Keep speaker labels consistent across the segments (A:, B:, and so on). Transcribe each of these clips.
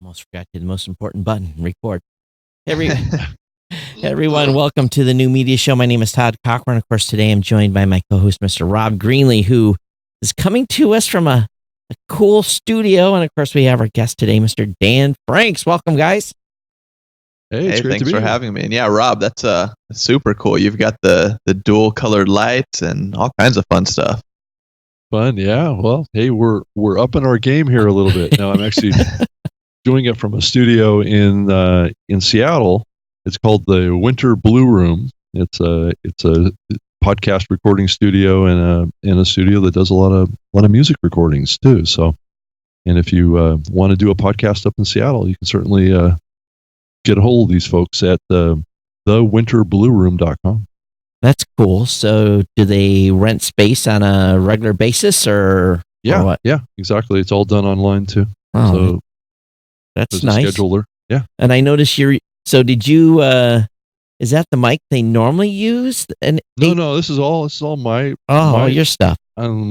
A: Almost forgot to hit the most important button, record. Every, everyone, welcome to the New Media Show. My name is Todd Cochran. Of course, today I'm joined by my co-host, Mr. Rob Greenlee, who is coming to us from a cool studio. And of course, we have our guest today, Mr. Dan Franks. Welcome, guys.
B: Hey, thanks for having me. And yeah, Rob, that's super cool. You've got the dual colored lights and all kinds of fun stuff.
C: Fun, yeah. Well, hey, we're upping our game here a little bit. Now I'm actually doing it from a studio in Seattle. It's called the Winter Blue Room. It's a podcast recording studio and a studio that does a lot of music recordings too. So, and if you want to do a podcast up in Seattle, you can certainly get a hold of these folks at thewinterblueroom.com.
A: That's cool. So do they rent space on a regular basis or what?
C: Yeah, exactly. It's all done online too.
A: Oh,
C: so
A: that's nice.
C: Scheduler. Yeah.
A: And I noticed did you, is that the mic they normally use?
C: No, this is all
A: your stuff.
C: My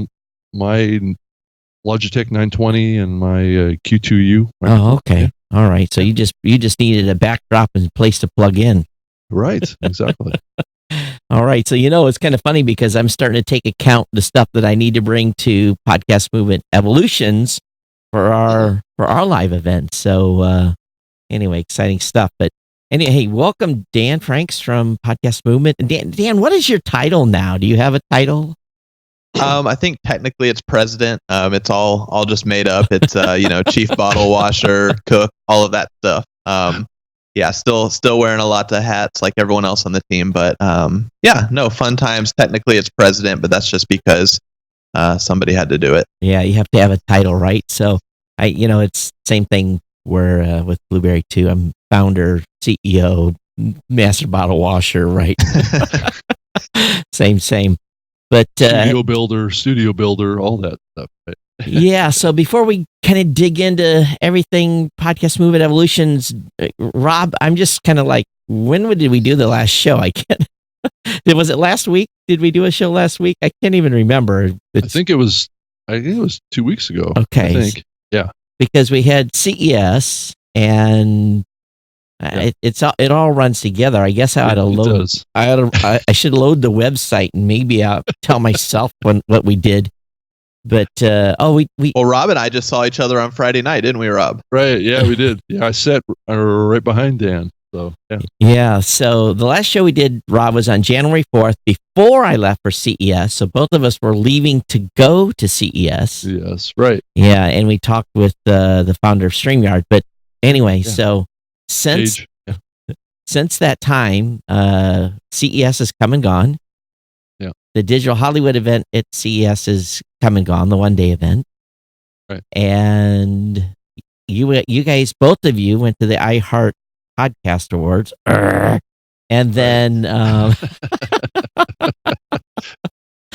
C: Logitech 920 and my Q2U.
A: Oh, okay. Yeah. All right. So you just needed a backdrop and place to plug in.
C: Right. Exactly.
A: All right. So, it's kind of funny because I'm starting to take account the stuff that I need to bring to Podcast Movement Evolutions for our live event. So, anyway, exciting stuff. But anyway, hey, welcome Dan Franks from Podcast Movement. And Dan, what is your title now? Do you have a title?
B: I think technically it's president. It's all just made up. It's chief bottle washer, cook, all of that stuff. Yeah, still wearing a lot of hats like everyone else on the team, but fun times. Technically it's president, but that's just because somebody had to do it.
A: Yeah, you have to have a title, right? So it's same thing where with Blueberry too. I'm founder, CEO, master bottle washer, right? same. But
C: studio builder, all that stuff. Right?
A: Yeah. So before we kind of dig into everything Podcast Movement Evolutions, Rob, I'm just kind of like, when did we do the last show? I can't. Was it last week? Did we do a show last week? I can't even remember.
C: I think it was 2 weeks ago.
A: Okay.
C: I think. Yeah.
A: Because we had CES and it all runs together. I guess I ought to load. I should load the website and maybe I'll tell myself what we did. But well,
B: Rob and I just saw each other on Friday night, didn't we, Rob?
C: Right. Yeah, we did. Yeah, I sat right behind Dan. So yeah.
A: Yeah. So the last show we did, Rob, was on January 4th before I left for CES. So both of us were leaving to go to CES.
C: Yes. Right.
A: Yeah, and we talked with the founder of StreamYard. But anyway, so since that time, CES has come and gone.
C: Yeah.
A: The Digital Hollywood event at CES is come and gone, the one-day event.
C: Right.
A: And you guys, both of you, went to the iHeart Podcast Awards. And then
C: I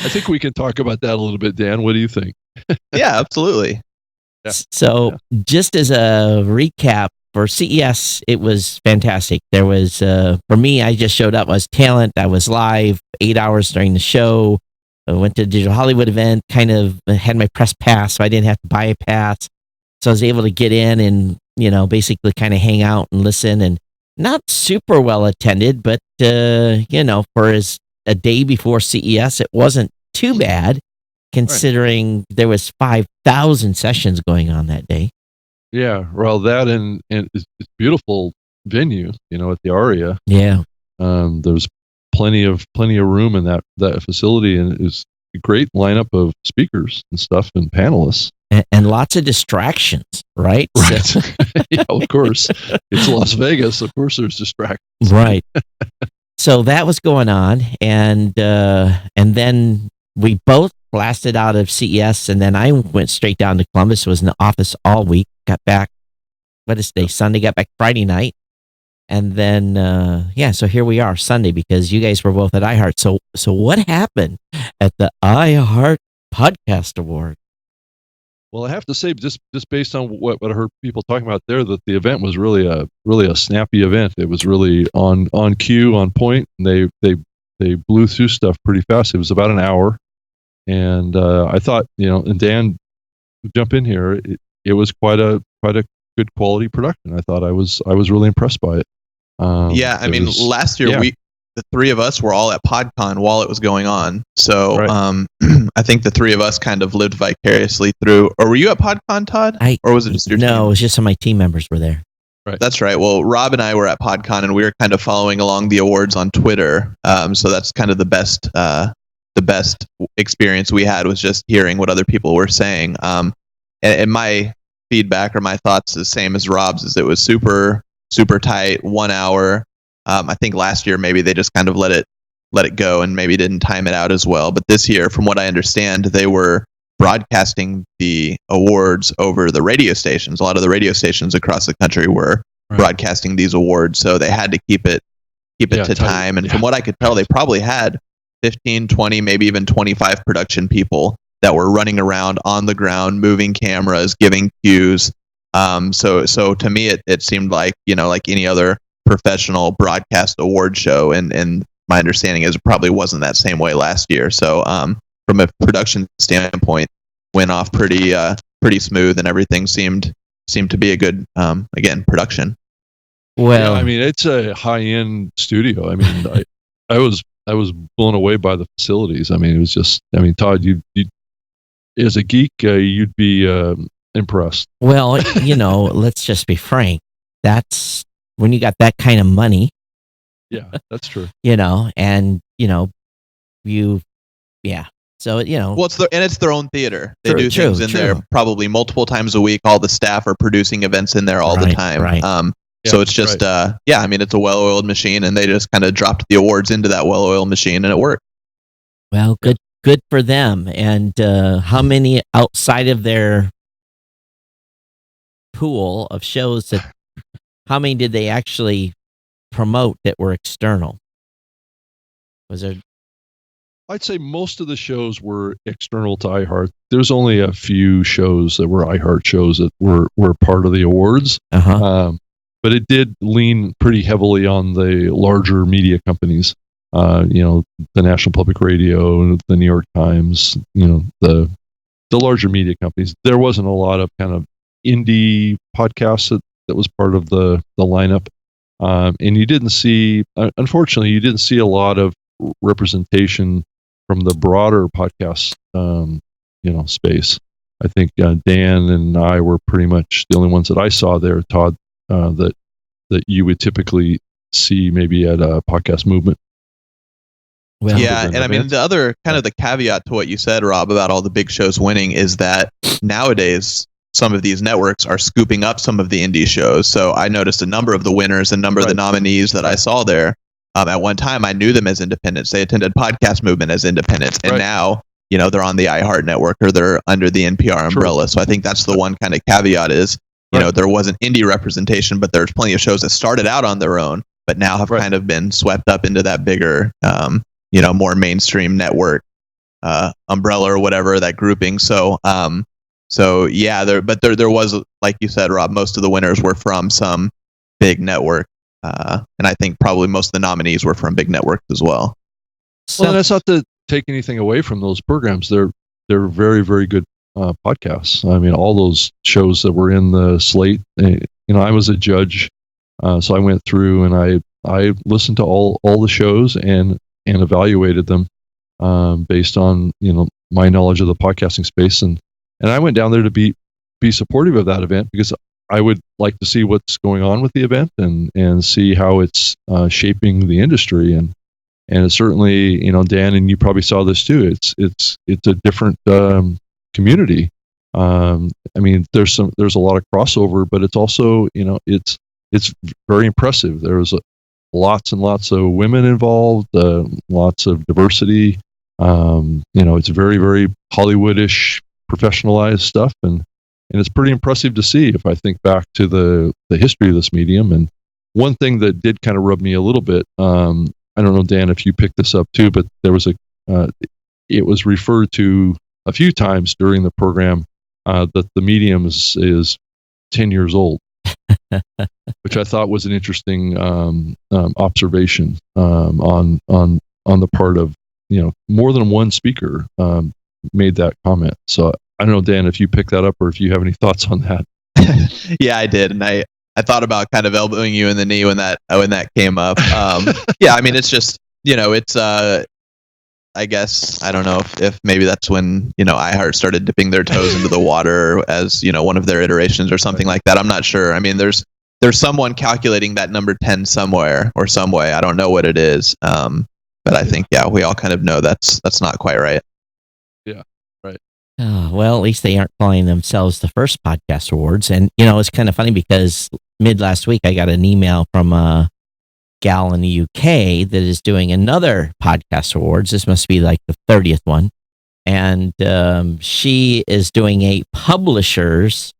C: think we can talk about that a little bit, Dan. What do you think?
B: Yeah, absolutely.
A: Yeah. So just as a recap, for CES, it was fantastic. There was, for me, I just showed up. I was talent. I was live 8 hours during the show. I went to the Digital Hollywood event, kind of had my press pass, so I didn't have to buy a pass. So I was able to get in and, basically kind of hang out and listen, and not super well attended, but, for a day before CES, it wasn't too bad considering there was 5,000 sessions going on that day.
C: Yeah, well, that and it's beautiful venue, at the Aria.
A: Yeah,
C: there's plenty of room in that facility, and it's a great lineup of speakers and stuff and panelists.
A: And lots of distractions, right?
C: Right. So. Yeah, of course. It's Las Vegas. Of course, there's distractions.
A: Right. So that was going on, and then we both blasted out of CES, and then I went straight down to Columbus. Was in the office all week. Got back, what is today? Sunday. Got back Friday night. And then, so here we are Sunday because you guys were both at iHeart. So what happened at the iHeart Podcast Award?
C: Well, I have to say, just based on what I heard people talking about there, that the event was really a snappy event. It was really on cue, on point. And they blew through stuff pretty fast. It was about an hour, and I thought, and Dan, jump in here. It was quite a good quality production. I thought I was really impressed by it.
B: Yeah, I mean, last year the three of us were all at PodCon while it was going on. So
C: Right.
B: I think the three of us kind of lived vicariously through. Or were you at PodCon, Todd? Or was it just your team?
A: No, it was just some of my team members were there.
C: Right.
B: That's right. Well, Rob and I were at PodCon, and we were kind of following along the awards on Twitter. So that's kind of the best experience we had, was just hearing what other people were saying. And my feedback or my thoughts the same as Rob's, is it was super, super tight, 1 hour. I think last year maybe they just kind of let it go and maybe didn't time it out as well. But this year, from what I understand, they were broadcasting the awards over the radio stations. A lot of the radio stations across the country were broadcasting these awards, so they had to keep it to time. And from what I could tell, they probably had 15, 20, maybe even 25 production people that were running around on the ground, moving cameras, giving cues. So to me, it seemed like, like any other professional broadcast award show, and my understanding is it probably wasn't that same way last year. So from a production standpoint, went off pretty smooth, and everything seemed to be a good again production.
C: Well, yeah, I mean, it's a high-end studio. I mean, I was blown away by the facilities. I mean, it was just, I mean, Todd, you as a geek, you'd be impressed.
A: Well, let's just be frank. That's when you got that kind of money.
C: Yeah, that's true.
A: And So
B: well, it's their own theater. They do things in
A: true.
B: there probably multiple times a week. All the staff are producing events in there all the time.
A: Right.
B: So it's just I mean, it's a well-oiled machine, and they just kind of dropped the awards into that well-oiled machine, and it worked.
A: Well, good for them. And how many outside of their pool of shows how many did they actually promote that were external? Was there?
C: I'd say most of the shows were external to iHeart. There's only a few shows that were iHeart shows that were part of the awards. But it did lean pretty heavily on the larger media companies. The National Public Radio, the New York Times, the larger media companies. There wasn't a lot of kind of indie podcasts that was part of the lineup. And you didn't see, unfortunately, a lot of representation from the broader podcast, space. I think Dan and I were pretty much the only ones that I saw there, Todd, that you would typically see maybe at a podcast movement.
B: Well, yeah, and I mean, the other kind of the caveat to what you said, Rob, about all the big shows winning is that nowadays some of these networks are scooping up some of the indie shows. So I noticed a number of the winners, a number of the nominees that I saw there. At one time, I knew them as independents. They attended Podcast Movement as independents, and now they're on the iHeart network, or they're under the NPR umbrella. So I think that's the one kind of caveat is there wasn't indie representation, but there's plenty of shows that started out on their own, but now have kind of been swept up into that bigger, more mainstream network umbrella or whatever, that grouping. So yeah, there was, like you said, Rob, most of the winners were from some big network. And I think probably most of the nominees were from big networks as well.
C: Well, that's not to take anything away from those programs. They're very, very good podcasts. I mean, all those shows that were in the slate. I was a judge, so I went through and I listened to all the shows and evaluated them based on my knowledge of the podcasting space, and I went down there to be supportive of that event because I would like to see what's going on with the event and see how it's shaping the industry, and it's certainly, Dan, and you probably saw this too. It's a different community. I mean, there's a lot of crossover, but it's also it's very impressive. There was lots and lots of women involved, lots of diversity. It's very, very Hollywoodish, professionalized stuff, and it's pretty impressive to see if I think back to the history of this medium. And one thing that did kind of rub me a little bit, I don't know, Dan, if you picked this up too, but there was it was referred to a few times during the program that the medium is 10 years old, which I thought was an interesting observation on the part of, more than one speaker made that comment. So I don't know, Dan, if you picked that up or if you have any thoughts on that.
B: Yeah, I did, and I thought about kind of elbowing you in the knee when that came up. Yeah, I mean, it's just it's I guess I don't know if maybe that's when iHeart started dipping their toes into the water as one of their iterations or something like that. I'm not sure. I mean, there's someone calculating that number 10 somewhere or some way. I don't know what it is, but I think we all kind of know that's not quite right.
C: Yeah, right.
A: Well, at least they aren't calling themselves the First Podcast Awards. And it's kind of funny because mid last week I got an email from a gal in the UK that is doing another podcast awards. This must be like the 30th one. And she is doing a publishers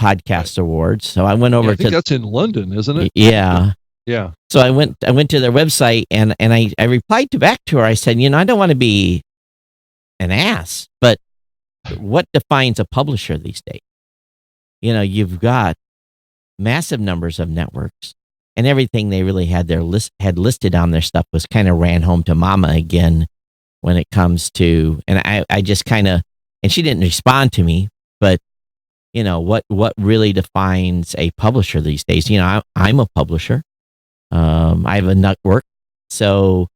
A: podcast awards. So I went over
C: I think that's in London, isn't it?
A: Yeah.
C: Yeah.
A: So I went to their website and I replied back to her. I said, I don't want to be an ass, but what defines a publisher these days? You've got massive numbers of networks. And everything they really had listed on their stuff was kind of ran home to mama again when it comes to, and I just kind of, and she didn't respond to me, but what really defines a publisher these days? I'm a publisher. I have a network. So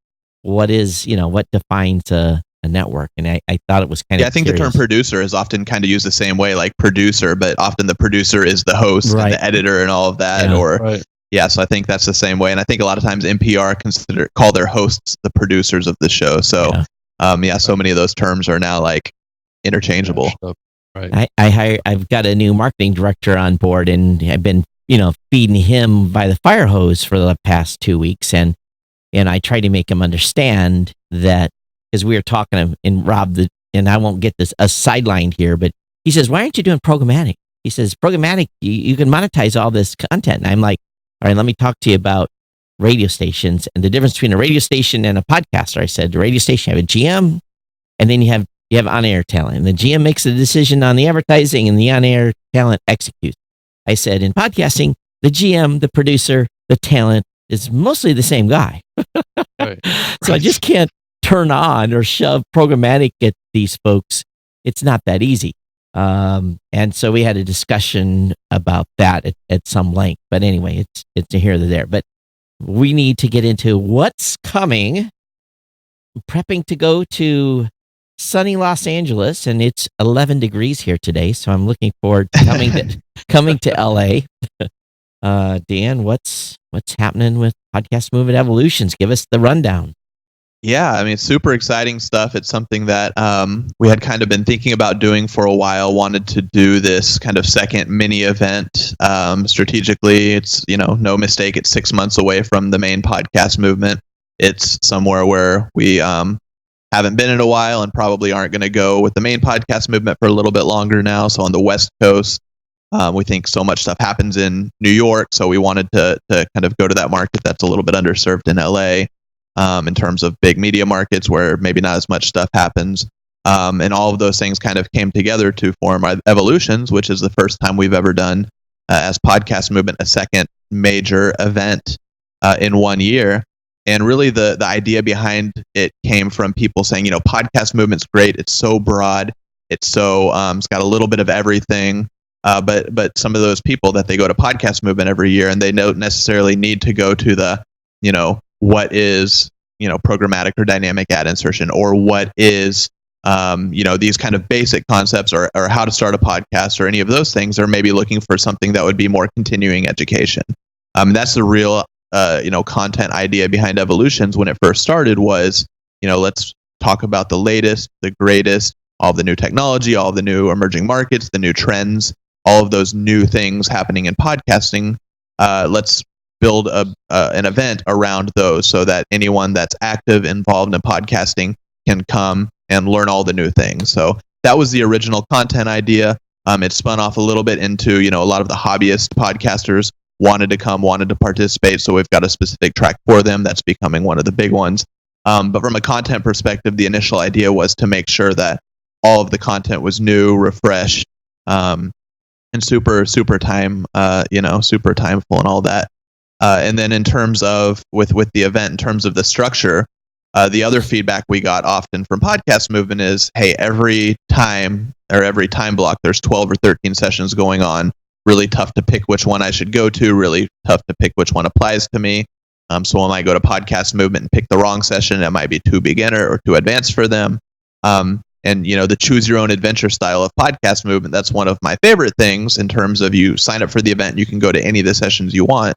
A: what defines a network? And I thought it was kind of,
B: I think the term producer is often kind of used the same way, like producer, but often the producer is the host and the editor and all of that,
C: Right.
B: Yeah, so I think that's the same way, and I think a lot of times NPR call their hosts the producers of the show. So, so many of those terms are now like interchangeable.
C: Right.
A: I've got a new marketing director on board, and I've been feeding him by the fire hose for the past 2 weeks, and I try to make him understand that because we were talking, and Rob, and I won't get this sidelined here, but he says, "Why aren't you doing programmatic?" He says, "Programmatic, you can monetize all this content," and I'm like, all right, let me talk to you about radio stations and the difference between a radio station and a podcaster. I said, the radio station, you have a GM, and then you have on-air talent. And the GM makes the decision on the advertising, and the on-air talent executes. I said, in podcasting, the GM, the producer, the talent is mostly the same guy.
C: Right.
A: So I just can't turn on or shove programmatic at these folks. It's not that easy. And so we had a discussion about that at some length, but anyway, it's a here or there, but we need to get into what's coming. I'm prepping to go to sunny Los Angeles, and it's 11 degrees here today. So I'm looking forward to coming to LA. Dan, what's happening with Podcast Movement Evolutions? Give us the rundown.
B: Yeah, I mean, super exciting stuff. It's something that we had kind of been thinking about doing for a while, wanted to do this kind of second mini event strategically. It's, no mistake, it's 6 months away from the main podcast movement. It's somewhere where we haven't been in a while and probably aren't going to go with the main podcast movement for a little bit longer now. So on the West Coast, we think so much stuff happens in New York. So we wanted to kind of go to that market that's a little bit underserved in LA. In terms of big media markets where maybe not as much stuff happens. And all of those things kind of came together to form our Evolutions, which is the first time we've ever done as Podcast Movement a second major event in 1 year. And really the idea behind it came from people saying, Podcast Movement's great. It's so broad. It's so it's got a little bit of everything. But some of those people that they go to Podcast Movement every year and they don't necessarily need to go to the, what is, programmatic or dynamic ad insertion, or what is, these kind of basic concepts or how to start a podcast or any of those things. They're maybe looking for something that would be more continuing education. That's the real, content idea behind Evolutions when it first started was, let's talk about the latest, the greatest, all the new technology, all the new emerging markets, the new trends, all of those new things happening in podcasting. Let's build an event around those so that anyone that's active, involved in podcasting can come and learn all the new things. So that was the original content idea. It spun off a little bit into, a lot of the hobbyist podcasters wanted to participate. So we've got a specific track for them that's becoming one of the big ones. But from a content perspective, the initial idea was to make sure that all of the content was new, refreshed, and super time, super timeful and all that. And then in terms of with the event, in terms of the structure, The other feedback we got often from Podcast Movement is, hey, every time block, there's 12 or 13 sessions going on. Really tough to pick which one I should go to. Really tough to pick which one applies to me. So when I go to Podcast Movement and pick the wrong session, it might be too beginner or too advanced for them. And the choose your own adventure style of Podcast Movement, that's one of my favorite things in terms of you sign up for the event, you can go to any of the sessions you want.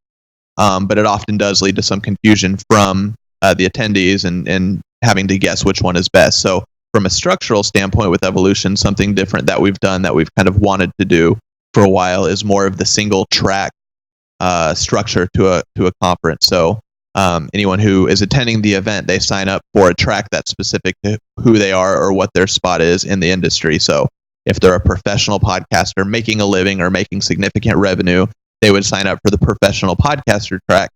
B: But it often does lead to some confusion from the attendees and having to guess which one is best. So from a structural standpoint with Evolution, something different that we've done that we've kind of wanted to do for a while is more of the single track structure to a conference. So anyone who is attending the event, they sign up for a track that's specific to who they are or what their spot is in the industry. So if they're a professional podcaster making a living or making significant revenue, they would sign up for the professional podcaster track,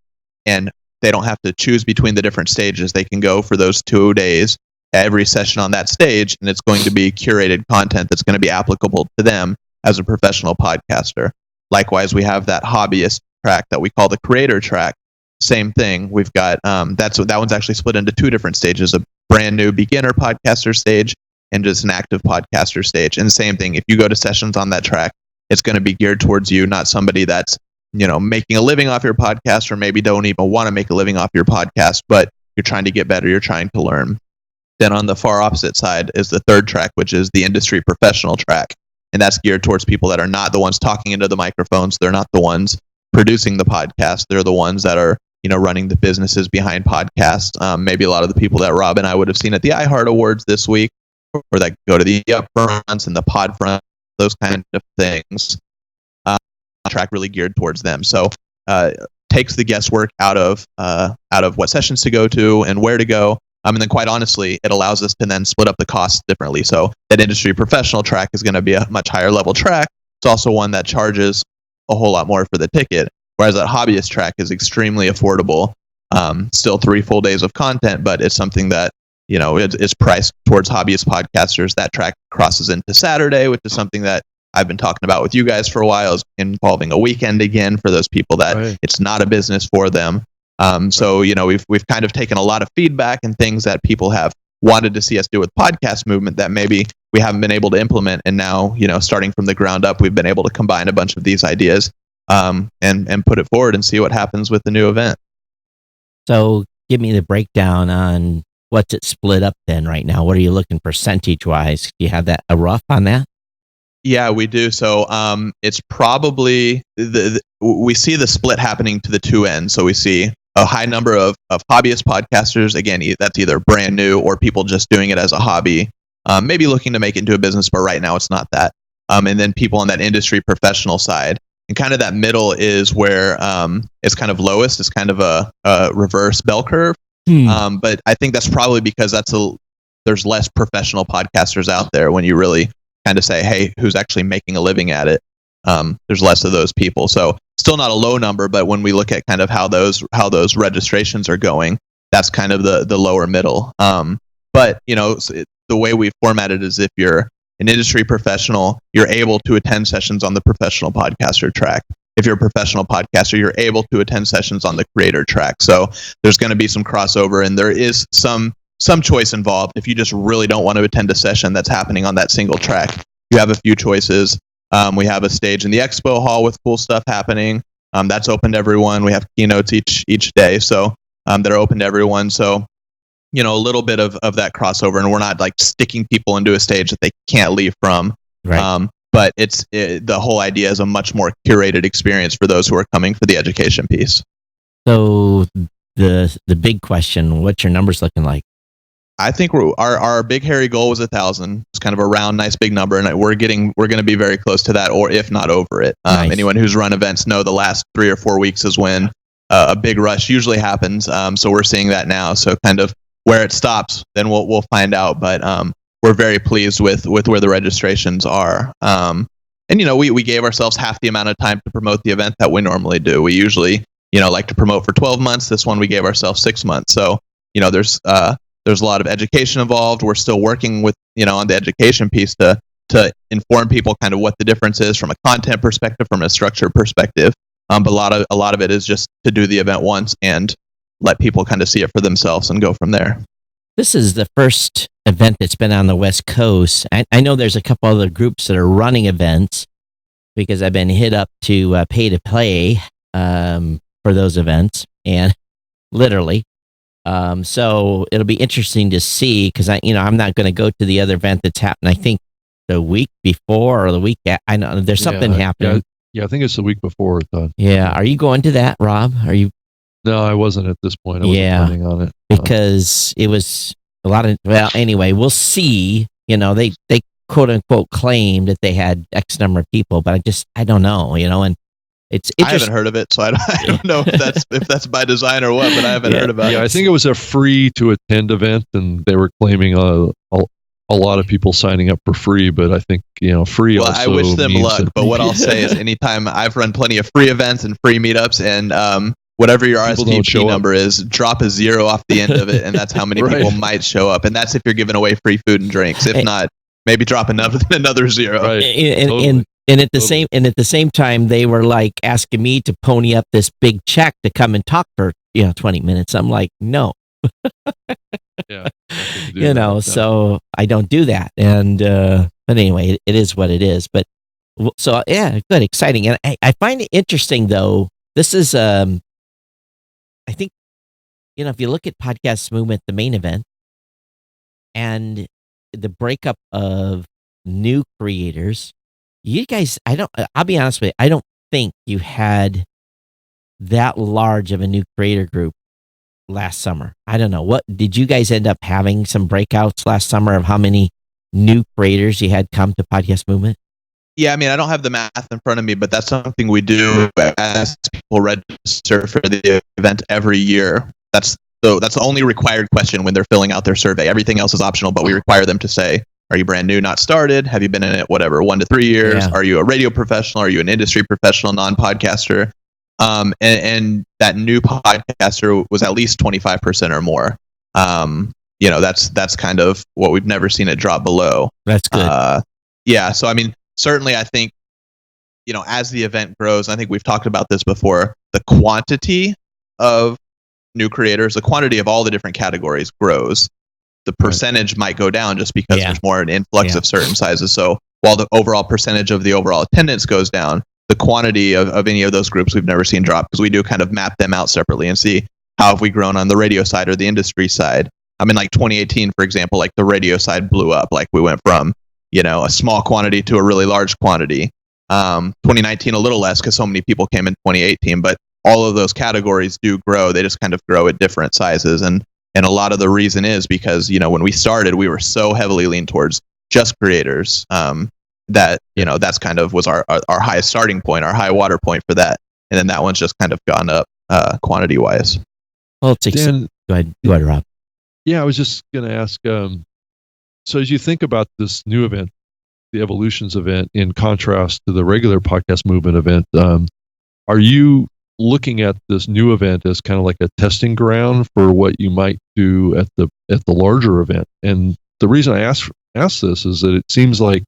B: and they don't have to choose between the different stages. They can go for those 2 days, every session on that stage, and it's going to be curated content that's going to be applicable to them as a professional podcaster. Likewise, we have that hobbyist track that we call the creator track. Same thing. We've got that one's actually split into 2 different stages: a brand new beginner podcaster stage and just an active podcaster stage. And same thing, if you go to sessions on that track, it's going to be geared towards you, not somebody that's making a living off your podcast, or maybe don't even want to make a living off your podcast, but you're trying to get better, you're trying to learn. Then on the far opposite side is the third track, which is the industry professional track. And that's geared towards people that are not the ones talking into the microphones. They're not the ones producing the podcast. They're the ones that are running the businesses behind podcasts. Maybe a lot of the people that Rob and I would have seen at the iHeart Awards this week, or that go to the upfronts and the pod front, those kind of things. Track really geared towards them. So takes the guesswork out of what sessions to go to and where to go. And then quite honestly, it allows us to then split up the costs differently. So that industry professional track is going to be a much higher level track. It's also one that charges a whole lot more for the ticket, whereas that hobbyist track is extremely affordable. Still 3 full days of content, but it's something that it's priced towards hobbyist podcasters. That track crosses into Saturday, which is something that I've been talking about with you guys for a while, is involving a weekend again for those people that It's not a business for them. So we've kind of taken a lot of feedback and things that people have wanted to see us do with Podcast Movement that maybe we haven't been able to implement, and now starting from the ground up, we've been able to combine a bunch of these ideas and put it forward and see what happens with the new event.
A: So give me the breakdown on what's it split up then right now. What are you looking percentage wise? Do you have a rough on that?
B: Yeah, we do. So it's probably we see the split happening to the 2 ends. So we see a high number of hobbyist podcasters. Again, that's either brand new or people just doing it as a hobby, maybe looking to make it into a business, but right now it's not that. And then people on that industry professional side. And kind of that middle is where it's kind of lowest. It's kind of a reverse bell curve. But I think that's probably because there's less professional podcasters out there. When you really kind of say, hey, who's actually making a living at it? There's less of those people. So still not a low number, but when we look at kind of how those registrations are going, that's kind of the lower middle. But the way we formatted is, if you're an industry professional, you're able to attend sessions on the professional podcaster track. If you're a professional podcaster, you're able to attend sessions on the creator track. So there's going to be some crossover, and there is some choice involved. If you just really don't want to attend a session that's happening on that single track, you have a few choices. We have a stage in the expo hall with cool stuff happening. That's open to everyone. We have keynotes each day, so that are open to everyone. So a little bit of that crossover, and we're not like sticking people into a stage that they can't leave from.
A: Right.
B: But the whole idea is a much more curated experience for those who are coming for the education piece. So
A: the big question, what's your numbers looking like?
B: I think our big hairy goal was 1,000. It's kind of a round, nice big number, and we're going to be very close to that, or if not over it.
A: Nice.
B: Anyone who's run events know the last 3 or 4 weeks is when a big rush usually happens. So we're seeing that now. So kind of where it stops, then we'll find out. But we're very pleased with where the registrations are. And we gave ourselves half the amount of time to promote the event that we normally do. We usually like to promote for 12 months. This one we gave ourselves 6 months. So there's a lot of education involved. We're still working with, on the education piece to inform people kind of what the difference is from a content perspective, from a structure perspective. But a lot of it is just to do the event once and let people kind of see it for themselves and go from there.
A: this is the first event that's been on the West Coast. I know there's a couple other groups that are running events because I've been hit up to pay to play for those events, and literally. So it'll be interesting to see because I'm not going to go to the other event that's happening. I think the week before or the week I know there's something happening.
C: Yeah, I think it's the week before.
A: Yeah, are you going to that, Rob? Are you?
C: No, I wasn't at this point. I wasn't planning on it
A: because it was a lot of. Well, anyway, we'll see. They quote unquote claim that they had X number of people, but I don't know. And it's
B: I haven't heard of it, so I don't know if that's by design or what. But I haven't heard about it.
C: Yeah, I think it was a free to attend event, and they were claiming a lot of people signing up for free, but I think, free
B: well,
C: also
B: I wish them
C: means
B: luck, but what I'll say is anytime I've run plenty of free events and free meetups, and whatever your RSVP number is, drop a 0 off the end of it, and that's how many people might show up. And that's if you're giving away free food and drinks. If not, maybe drop another 0.
C: Right.
A: And at the same time, they were like asking me to pony up this big check to come and talk for 20 minutes. I'm like, no.
C: Yeah.
A: So I don't do that. And but anyway, it is what it is. But so yeah, good, exciting. And I find it interesting though. This is I think if you look at Podcast Movement, the main event, and the breakup of new creators, you guys, I'll be honest with you, I don't think you had that large of a new creator group last summer. I don't know. What did you guys end up having some breakouts last summer of how many new creators you had come to Podcast Movement?
B: Yeah, I mean, I don't have the math in front of me, but that's something we do as people register for the event every year. That's the only required question when they're filling out their survey. Everything else is optional, but we require them to say, are you brand new, not started? Have you been in it, 1 to 3 years? Yeah. Are you a radio professional? Are you an industry professional, non-podcaster? And that new podcaster was at least 25% or more. That's kind of what we've never seen it drop below.
A: That's good.
B: Yeah. So, I mean, certainly I think, as the event grows, I think we've talked about this before, the quantity of new creators, the quantity of all the different categories grows. The percentage might go down just because there's more an influx of certain sizes. So while the overall percentage of the overall attendance goes down, the quantity of any of those groups we've never seen drop, because we do kind of map them out separately and see how have we grown on the radio side or the industry side. I mean, like 2018, for example, like the radio side blew up. Like we went from, a small quantity to a really large quantity. 2019, a little less because so many people came in 2018, but all of those categories do grow. They just kind of grow at different sizes. And a lot of the reason is because, when we started, we were so heavily leaned towards just creators. That that's kind of was our highest starting point, our high water point for that, and then that one's just kind of gone up quantity wise.
A: Well, go ahead, Rob.
C: Yeah, I was just going to ask. So as you think about this new event, the Evolutions event, in contrast to the regular Podcast Movement event, are you looking at this new event as kind of like a testing ground for what you might do at the larger event? And the reason I ask this is that it seems like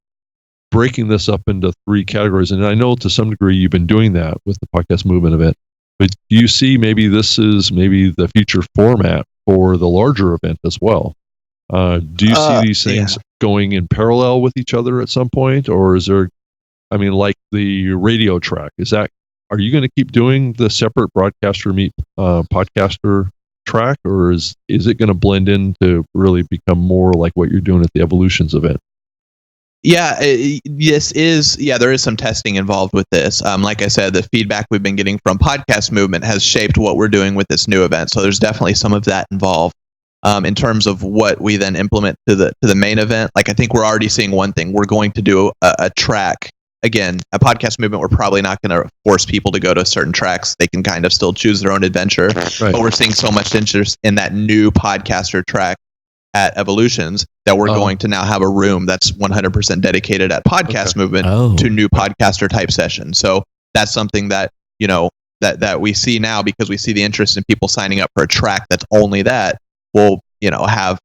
C: breaking this up into 3 categories, and I know to some degree you've been doing that with the Podcast Movement event, but do you see maybe this is the future format for the larger event as well? Do you see these things going in parallel with each other at some point, or is there, like the radio track, are you going to keep doing the separate broadcaster meet podcaster track, or is it going to blend in to really become more like what you're doing at the Evolutions event?
B: Yeah, there is some testing involved with this. Like I said, the feedback we've been getting from Podcast Movement has shaped what we're doing with this new event. So there's definitely some of that involved. In terms of what we then implement to the main event, like I think we're already seeing one thing. We're going to do a track. Again, at Podcast Movement, we're probably not going to force people to go to certain tracks. They can kind of still choose their own adventure. Right. But we're seeing so much interest in that new podcaster track at Evolutions that we're going to now have a room that's 100% dedicated at Podcast Movement to new podcaster type sessions. So that's something that, that we see now, because we see the interest in people signing up for a track that's only that. We'll,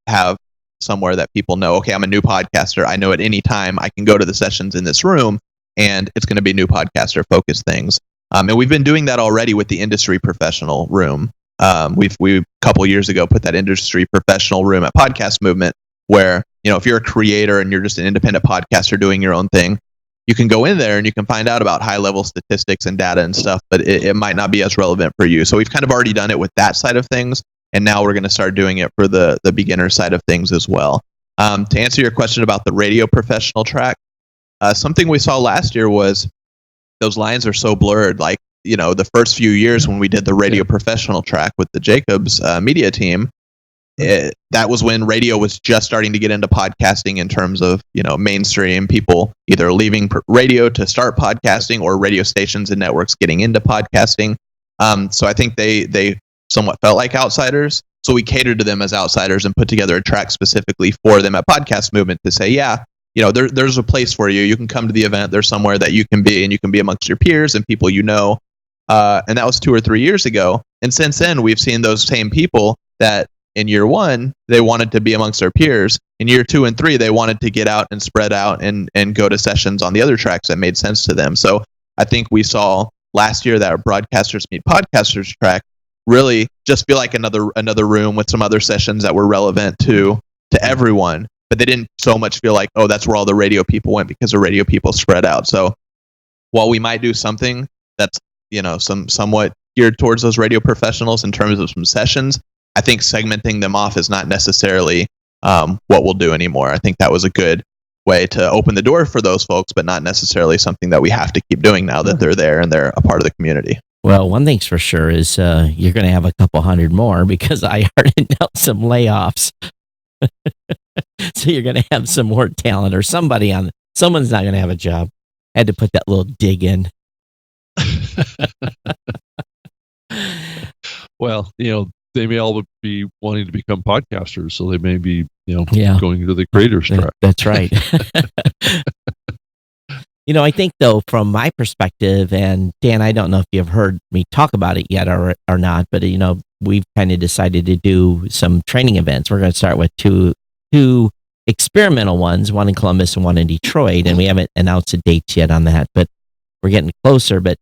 B: have somewhere that people know, okay, I'm a new podcaster. I know at any time I can go to the sessions in this room and it's going to be new podcaster focused things. And we've been doing that already with the industry professional room. We a couple years ago put that industry professional room at Podcast Movement, where if you're a creator and you're just an independent podcaster doing your own thing, you can go in there and you can find out about high level statistics and data and stuff, but it might not be as relevant for you. So we've kind of already done it with that side of things, and now we're going to start doing it for the beginner side of things as well. To answer your question about the radio professional track, something we saw last year was those lines are so blurred. Like, the first few years when we did the radio professional track with the Jacobs media team, that was when radio was just starting to get into podcasting in terms of, mainstream people either leaving radio to start podcasting or radio stations and networks getting into podcasting. So I think they somewhat felt like outsiders. So we catered to them as outsiders and put together a track specifically for them at Podcast Movement to say, there's a place for you. You can come to the event. There's somewhere that you can be, and you can be amongst your peers and people and that was 2 or 3 years ago. And since then, we've seen those same people that in year 1, they wanted to be amongst their peers. In year 2 and 3, they wanted to get out and spread out and go to sessions on the other tracks that made sense to them. So I think we saw last year that Broadcasters Meet Podcasters track really just feel like another room with some other sessions that were relevant to everyone. But they didn't so much feel like, oh, that's where all the radio people went, because the radio people spread out. So while we might do something that's, somewhat geared towards those radio professionals in terms of some sessions, I think segmenting them off is not necessarily what we'll do anymore. I think that was a good way to open the door for those folks, but not necessarily something that we have to keep doing now that they're there and they're a part of the community.
A: Well, one thing's for sure is you're going to have a couple hundred more, because I already announced some layoffs. So you're going to have some more talent, or someone's not going to have a job. I had to put that little dig in.
C: Well, they may all be wanting to become podcasters, so they may be, going into the creators track.
A: That's right. I think, though, from my perspective, and Dan, I don't know if you've heard me talk about it yet or not, but, we've kind of decided to do some training events. We're going to start with two experimental ones, one in Columbus and one in Detroit, and we haven't announced the dates yet on that, but we're getting closer. But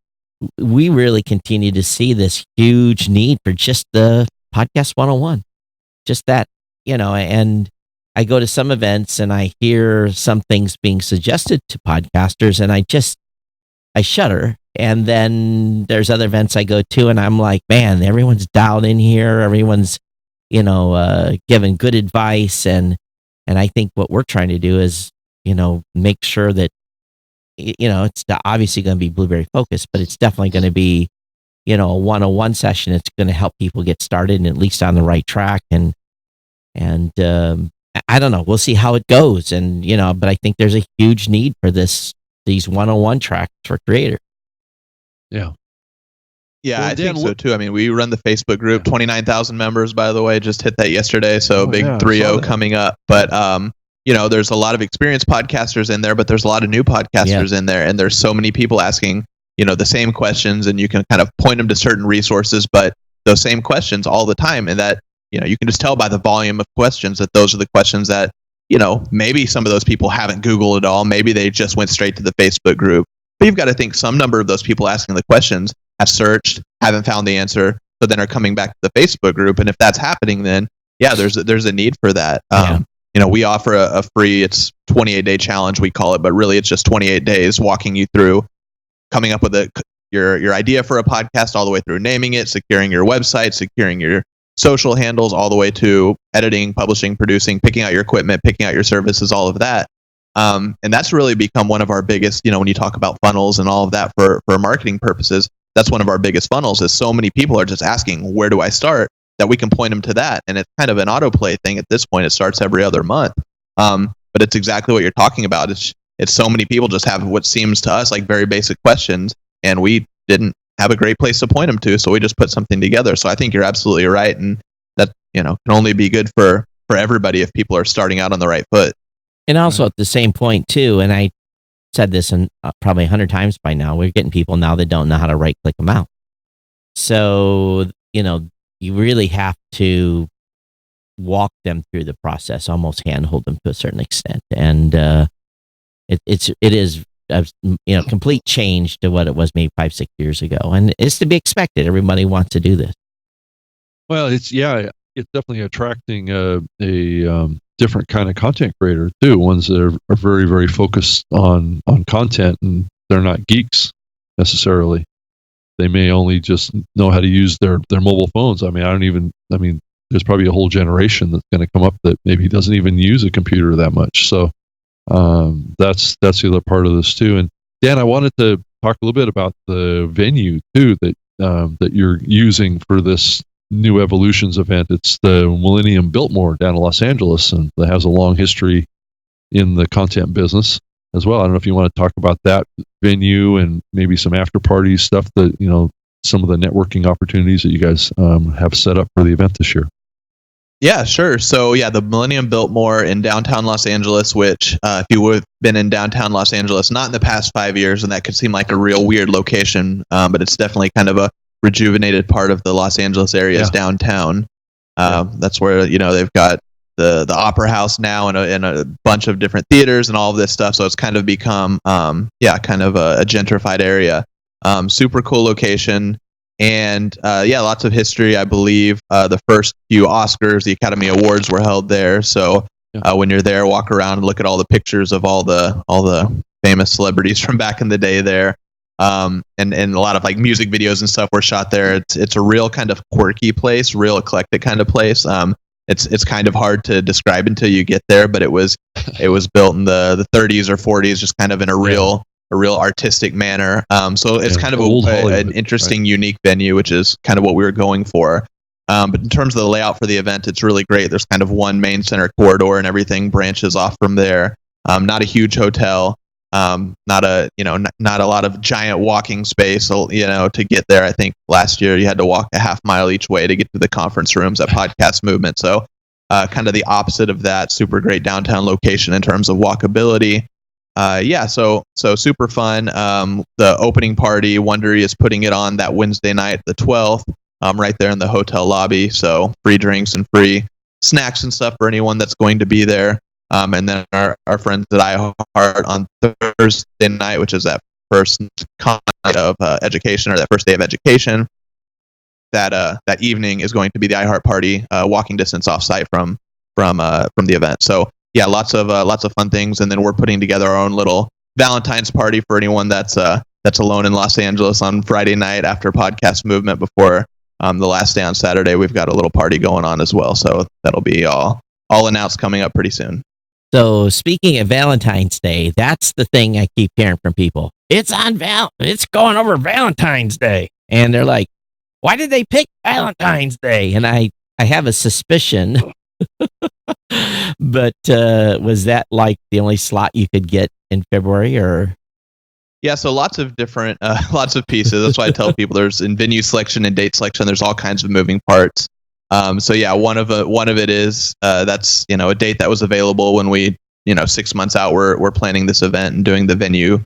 A: we really continue to see this huge need for just the Podcast 101, just that, and I go to some events and I hear some things being suggested to podcasters, and I shudder. And then there's other events I go to and I'm like, man, everyone's dialed in here. Everyone's, giving good advice. And I think what we're trying to do is, make sure that, it's obviously going to be Blueberry focused, but it's definitely going to be, a 101 session. It's going to help people get started and at least on the right track. And I don't know, we'll see how it goes. And, but I think there's a huge need for these 101 tracks for creators.
C: Yeah.
B: Yeah,
C: Well,
B: I
C: Dan,
B: think so too. I mean, we run the Facebook group, 29,000 members, by the way, just hit that yesterday. So big
C: yeah, I
B: 3-0
C: saw that.
B: coming up. But, there's a lot of experienced podcasters in there, but there's a lot of new podcasters in there. And there's so many people asking, the same questions, and you can kind of point them to certain resources, but those same questions all the time. And that, you can just tell by the volume of questions that those are the questions that, maybe some of those people haven't Googled at all. Maybe they just went straight to the Facebook group. But you've got to think some number of those people asking the questions have searched, haven't found the answer, so then are coming back to the Facebook group. And if that's happening, then there's a need for that. We offer a free, it's 28-day challenge, we call it, but really it's just 28 days walking you through coming up with your idea for a podcast, all the way through naming it, securing your website, securing your social handles, all the way to editing, publishing, producing, picking out your equipment, picking out your services, all of that. And that's really become one of our biggest, when you talk about funnels and all of that for marketing purposes, that's one of our biggest funnels, is so many people are just asking, where do I start? That we can point them to that. And it's kind of an autoplay thing at this point. It starts every other month. But it's exactly what you're talking about. It's so many people just have what seems to us like very basic questions, and we didn't have a great place to point them to. So we just put something together. So I think you're absolutely right. And that, can only be good for everybody if people are starting out on the right foot.
A: And also at the same point too, and I said this probably 100 times by now, we're getting people now that don't know how to right click them out. So, you really have to walk them through the process, almost handhold them to a certain extent. And it is a complete change to what it was maybe 5-6 years ago. And it's to be expected. Everybody wants to do this.
C: Well, it's definitely attracting a different kind of content creator too. Ones that are very very focused on content, and they're not geeks necessarily. They may only just know how to use their mobile phones. I mean, there's probably a whole generation that's going to come up that maybe doesn't even use a computer that much. So that's the other part of this too. And Dan, I wanted to talk a little bit about the venue too that you're using for this new Evolutions event. It's the Millennium Biltmore down in Los Angeles, and that has a long history in the content business as well. I don't know if you want to talk about that venue and maybe some after party stuff that, some of the networking opportunities that you guys have set up for the event this year.
B: Yeah, sure. So the Millennium Biltmore in downtown Los Angeles, which if you would have been in downtown Los Angeles, not in the past 5 years, and that could seem like a real weird location, but it's definitely kind of a rejuvenated part of the Los Angeles area's downtown. That's where, they've got the Opera House now and a bunch of different theaters and all of this stuff. So it's kind of become, kind of a gentrified area. Super cool location. And lots of history. I believe the first few Oscars, the Academy Awards, were held there. So when you're there, walk around and look at all the pictures of all the famous celebrities from back in the day there. And a lot of like music videos and stuff were shot there. It's a real kind of quirky place, real eclectic kind of place. It's kind of hard to describe until you get there, but it was built in the 30s or 40s, just kind of in a real artistic manner. So it's kind of an interesting, unique venue, which is kind of what we were going for. But in terms of the layout for the event, it's really great. There's kind of one main center corridor, and everything branches off from there. Not a huge hotel. Not a lot of giant walking space. To get there, I think last year you had to walk a half mile each way to get to the conference rooms at Podcast Movement. So kind of the opposite of that. Super great downtown location in terms of walkability. So super fun. The opening party, Wondery is putting it on that Wednesday night, the 12th, right there in the hotel lobby. So free drinks and free snacks and stuff for anyone that's going to be there. And then our friends at iHeart on Thursday night, which is that first kind of education, or that first day of education, that evening is going to be the iHeart party, walking distance off site from the event. So lots of fun things, and then we're putting together our own little Valentine's party for anyone that's alone in Los Angeles on Friday night after Podcast Movement before the last day on Saturday. We've got a little party going on as well, so that'll be all announced coming up pretty soon.
A: So speaking of Valentine's Day, that's the thing I keep hearing from people. It's going over Valentine's Day, and they're like, "Why did they pick Valentine's Day?" And I have a suspicion. But was that like the only slot you could get in February, or?
B: Yeah, so lots of different, lots of pieces. That's why I tell people there's in venue selection and date selection, there's all kinds of moving parts. One of it is that's a date that was available when we 6 months out we're planning this event and doing the venue,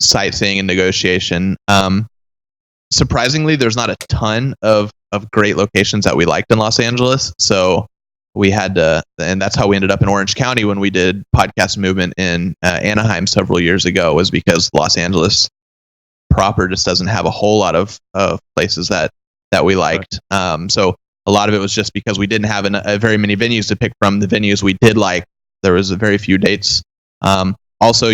B: sightseeing and negotiation. Surprisingly, there's not a ton of great locations that we liked in Los Angeles. So we had to, and that's how we ended up in Orange County when we did Podcast Movement in Anaheim several years ago, was because Los Angeles proper just doesn't have a whole lot of places that we liked. So a lot of it was just because we didn't have very many venues to pick from. The venues we did like, there was a very few dates. Also,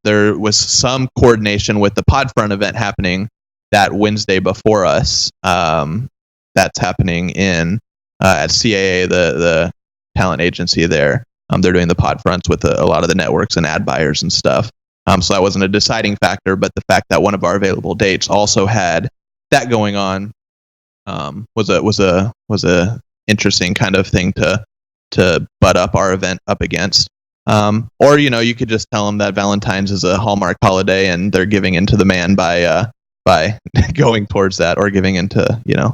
B: there was some coordination with the Podfront event happening that Wednesday before us. That's happening in at CAA, the talent agency there. They're doing the Podfronts with a lot of the networks and ad buyers and stuff. So that wasn't a deciding factor, but the fact that one of our available dates also had that going on was a interesting kind of thing to butt up our event up against. Or you could just tell them that Valentine's is a Hallmark holiday and they're giving into the man by going towards that, or giving into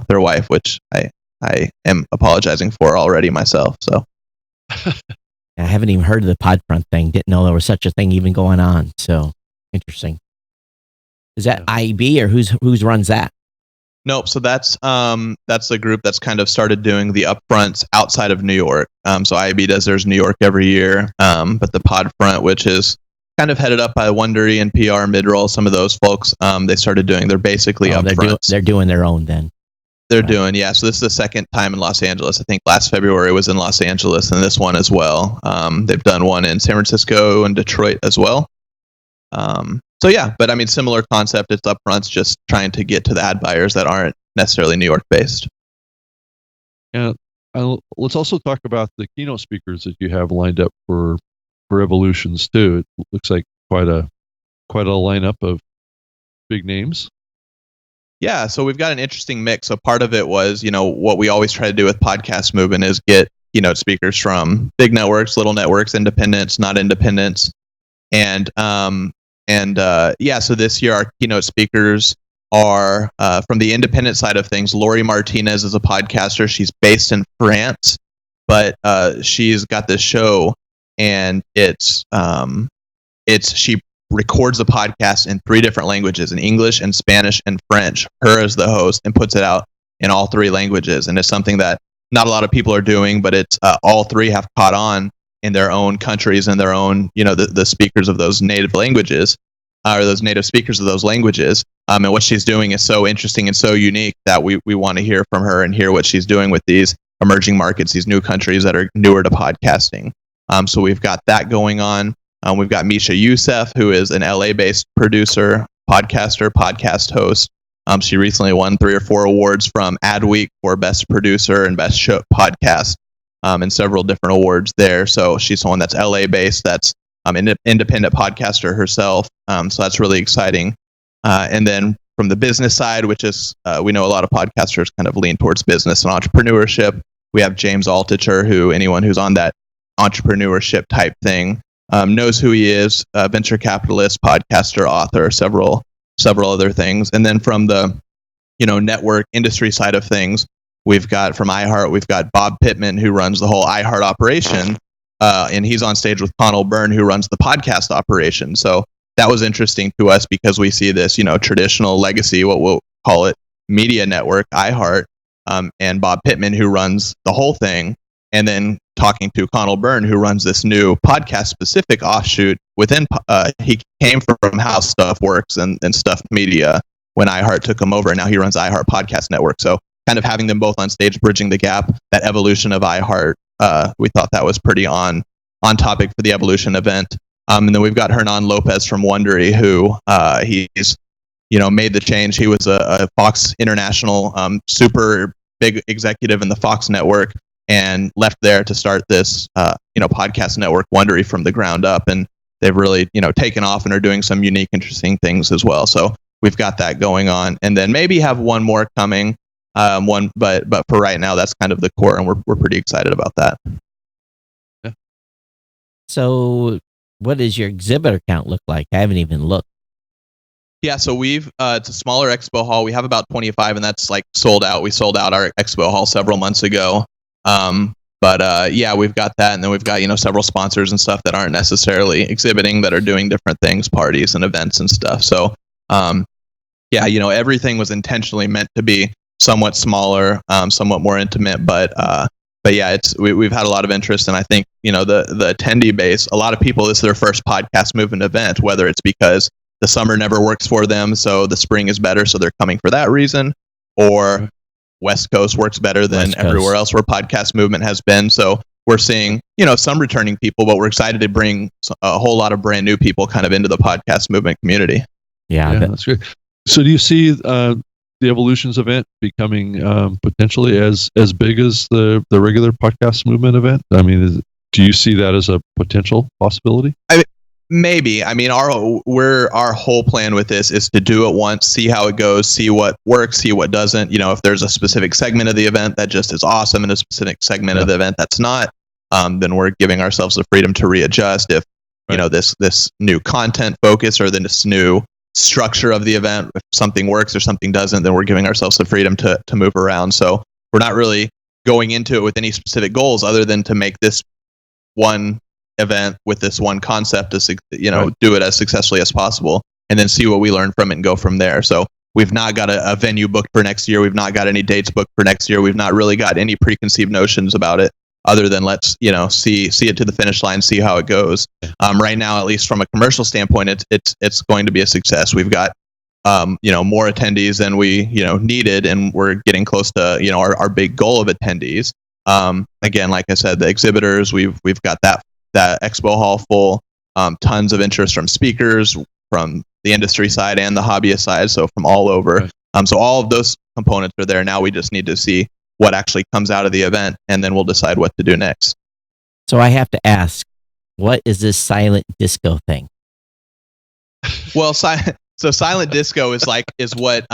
B: their wife, which I am apologizing for already myself. So
A: I haven't even heard of the Podfront thing. Didn't know there was such a thing even going on. So interesting. Is that IEB, or who's runs that?
B: Nope. So that's the group that's kind of started doing the upfronts outside of New York. So IEB does theirs New York every year. But the Podfront, which is kind of headed up by Wondery and PR Midroll, some of those folks, they started doing. They're basically upfronts.
A: They're doing their own then.
B: They're doing, yeah. So this is the second time in Los Angeles. I think last February was in Los Angeles, and this one as well. They've done one in San Francisco and Detroit as well. So yeah, but I mean, similar concept. It's upfronts, just trying to get to the ad buyers that aren't necessarily New York based.
C: And let's also talk about the keynote speakers that you have lined up for Evolutions too. It looks like quite a lineup of big names.
B: Yeah, so we've got an interesting mix. So part of it was, what we always try to do with Podcast Movement is get keynote speakers from big networks, little networks, independents, not independents, and so this year our keynote speakers are from the independent side of things. Lori Martinez is a podcaster. She's based in France, but she's got this show, and she records the podcast in 3 different languages, in English and Spanish and French, her as the host, and puts it out in all 3 languages. And it's something that not a lot of people are doing, but it's all 3 have caught on in their own countries and their own, the speakers of those native languages, or those native speakers of those languages. And what she's doing is so interesting and so unique that we want to hear from her and hear what she's doing with these emerging markets, these new countries that are newer to podcasting. So we've got that going on. We've got Misha Youssef, who is an LA-based producer, podcaster, podcast host. She recently won 3 or 4 awards from Adweek for Best Producer and Best Show Podcast, and several different awards there. So she's someone that's LA-based, that's an independent podcaster herself. So that's really exciting. And then from the business side, which is, we know a lot of podcasters kind of lean towards business and entrepreneurship. We have James Altucher, who anyone who's on that entrepreneurship type thing knows who he is, venture capitalist, podcaster, author, several other things. And then from the network industry side of things, we've got from iHeart, we've got Bob Pittman, who runs the whole iHeart operation, and he's on stage with Connell Byrne, who runs the podcast operation. So that was interesting to us because we see this traditional legacy, what we'll call it, media network, iHeart, and Bob Pittman, who runs the whole thing, and then talking to Connell Byrne, who runs this new podcast-specific offshoot within. He came from How Stuff Works and Stuff Media when iHeart took him over, and now he runs iHeart Podcast Network. So kind of having them both on stage, bridging the gap, that evolution of iHeart, we thought that was pretty on topic for the Evolution event. And then we've got Hernan Lopez from Wondery, who he's made the change. He was a Fox International super big executive in the Fox network, and left there to start this podcast network, Wondery, from the ground up. And they've really taken off and are doing some unique, interesting things as well. So we've got that going on, and then maybe have one more coming. But for right now, that's kind of the core, and we're pretty excited about that.
C: Yeah.
A: So what does your exhibitor count look like? I haven't even looked.
B: Yeah, so we've it's a smaller expo hall. We have about 25, and that's like sold out. We sold out our expo hall several months ago. But we've got that, and then we've got several sponsors and stuff that aren't necessarily exhibiting, that are doing different things, parties and events and stuff. So everything was intentionally meant to be somewhat smaller, somewhat more intimate, but yeah, we've had a lot of interest, and I think the attendee base, a lot of people, this is their first Podcast Movement event, whether it's because the summer never works for them, so the spring is better, so they're coming for that reason, or West Coast works better than everywhere else where Podcast Movement has been. So we're seeing some returning people, but we're excited to bring a whole lot of brand new people kind of into the Podcast Movement community.
C: Yeah, that's great. So do you see the Evolutions event becoming potentially as big as the regular Podcast Movement event? I mean, do you see that as a potential possibility?
B: Maybe. I mean, our whole plan with this is to do it once, see how it goes, see what works, see what doesn't. If there's a specific segment of the event that just is awesome and a specific segment of the event that's not, then we're giving ourselves the freedom to readjust. If this new content focus or this new structure of the event, if something works or something doesn't, then we're giving ourselves the freedom to move around. So we're not really going into it with any specific goals other than to make this one event with this one concept to do it as successfully as possible, and then see what we learn from it and go from there. So we've not got a venue booked for next year. We've not got any dates booked for next year. We've not really got any preconceived notions about it, other than let's see it to the finish line, see how it goes. Right now, at least from a commercial standpoint, it's going to be a success. We've got more attendees than we needed, and we're getting close to our big goal of attendees. Again, like I said, the exhibitors, we've got that expo hall full. Tons of interest from speakers from the industry side and the hobbyist side, so from all over.
C: Right.
B: So all of those components are there. Now we just need to see what actually comes out of the event, and then we'll decide what to do next.
A: So I have to ask, what is this silent disco thing?
B: Well, so silent disco is what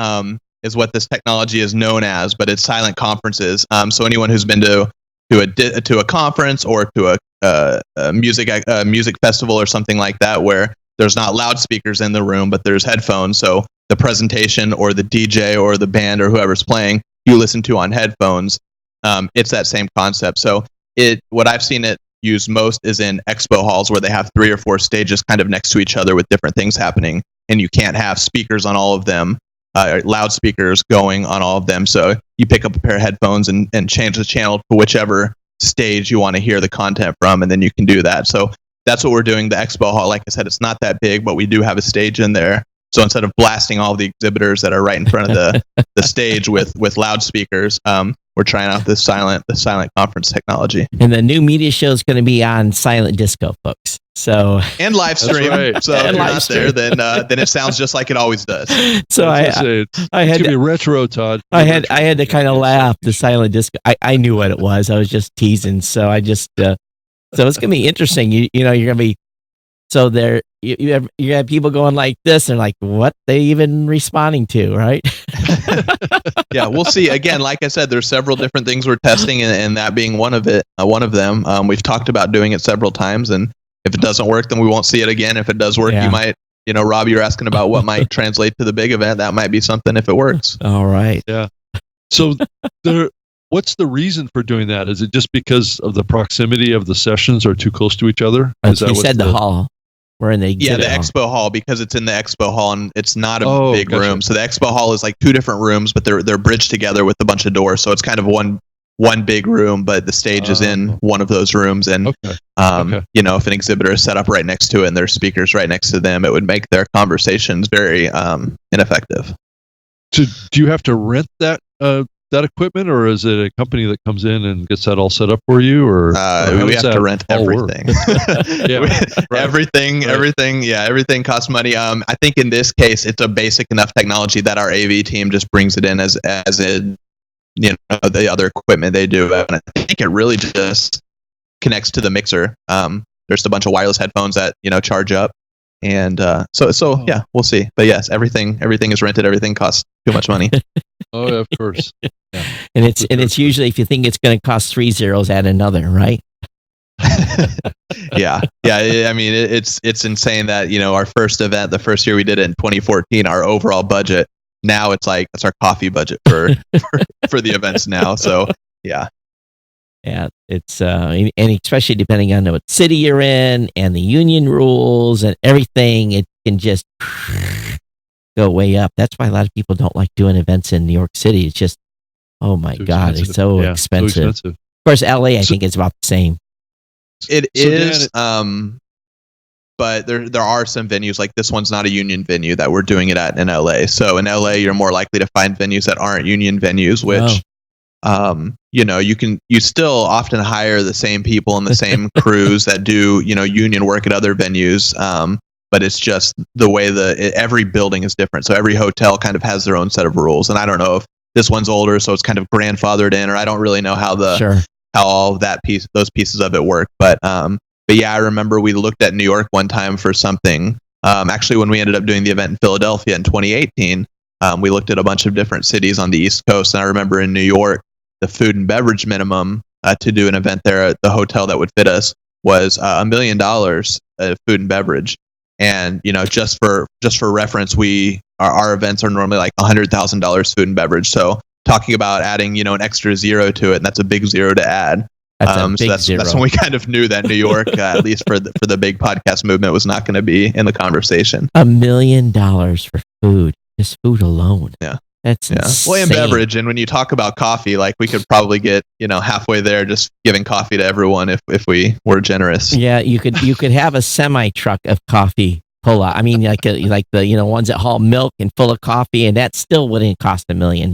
B: this technology is known as, but it's silent conferences. So anyone who's been to a conference or to a music festival or something like that, where there's not loudspeakers in the room, but there's headphones. So the presentation or the DJ or the band or whoever's playing, you listen to on headphones. It's that same concept. So what I've seen it used most is in expo halls, where they have 3 or 4 stages kind of next to each other with different things happening, and you can't have speakers on all of them, loudspeakers going on all of them. So you pick up a pair of headphones and change the channel to whichever stage you want to hear the content from, and then you can do that. So that's what we're doing. The expo hall, like I said, it's not that big, but we do have a stage in there. So instead of blasting all the exhibitors that are right in front of the stage with loudspeakers, we're trying out the silent conference technology.
A: And the new media show is going to be on silent disco, folks. So
B: and live stream.
C: Right.
B: So if you're not there, then it sounds just like it always does.
A: So I
C: it's
A: had
C: gonna be retro, Todd.
A: I had to kind of laugh. The silent disco. I knew what it was. I was just teasing. So I just so it's gonna be interesting. You're gonna be so there. You have people going like this and like, what they even responding to, right?
B: Yeah, we'll see. Again, like I said, there's several different things we're testing, and that being one of them. We've talked about doing it several times, and if it doesn't work, then we won't see it again. If it does work, you might, Rob, you're asking about what might translate to the big event. That might be something if it works.
A: All right.
C: Yeah. So what's the reason for doing that? Is it just because of the proximity of the sessions are too close to each other? Is
A: You said the hall. We're in the exhibit hall.
B: expo hall, because it's in the expo hall and it's not a big room. So the expo hall is like 2 different rooms, but they're bridged together with a bunch of doors. So it's kind of one big room, but the stage is in one of those rooms. And if an exhibitor is set up right next to it and there's speakers right next to them, it would make their conversations very ineffective.
C: So do you have to rent that equipment, or is it a company that comes in and gets that all set up for you, or
B: we have to rent everything?
C: Right.
B: Everything costs money. I think in this case, it's a basic enough technology that our AV team just brings it in as the other equipment they do. And I think it really just connects to the mixer. There's a bunch of wireless headphones that charge up, and yeah, we'll see. But yes, everything is rented. Everything costs too much money.
C: Oh, yeah, of course. Yeah.
A: And it's usually, if you think it's going to cost 3 zeros, add another, right?
B: Yeah. I mean, it's insane that our first event, the first year we did it in 2014, our overall budget, now it's like that's our coffee budget for the events now. So yeah.
A: Yeah, it's and especially depending on what city you're in and the union rules and everything, it can just go way up. That's why a lot of people don't like doing events in New York City. It's just, oh my God,
C: expensive.
A: it's so expensive. Of course, LA, I think it's about the same.
B: It is, but there are some venues, like this one's not a union venue that we're doing it at in LA. So in LA, you're more likely to find venues that aren't union venues, which you still often hire the same people and the same crews that do union work at other venues. But it's just the way every building is different. So every hotel kind of has their own set of rules. And I don't know if this one's older, so it's kind of grandfathered in, or I don't really know how all those pieces of it work. But yeah, I remember we looked at New York one time for something. Actually, when we ended up doing the event in Philadelphia in 2018, we looked at a bunch of different cities on the East Coast. And I remember in New York, the food and beverage minimum to do an event there at the hotel that would fit us was $1 million food and beverage. And just for reference, our events are normally like $100,000 food and beverage. So talking about adding an extra zero to it, and that's a big zero to add. That's when we kind of knew that New York, at least for the big podcast movement, was not going to be in the conversation.
A: $1 million for food, just food alone.
B: Yeah.
A: That's insane.
B: Well, and beverage, and when you talk about coffee, like we could probably get halfway there just giving coffee to everyone if we were generous.
A: Yeah, you could have a semi truck of coffee Coca-Cola. I mean, like the ones that haul milk and full of coffee, and that still wouldn't cost $1 million.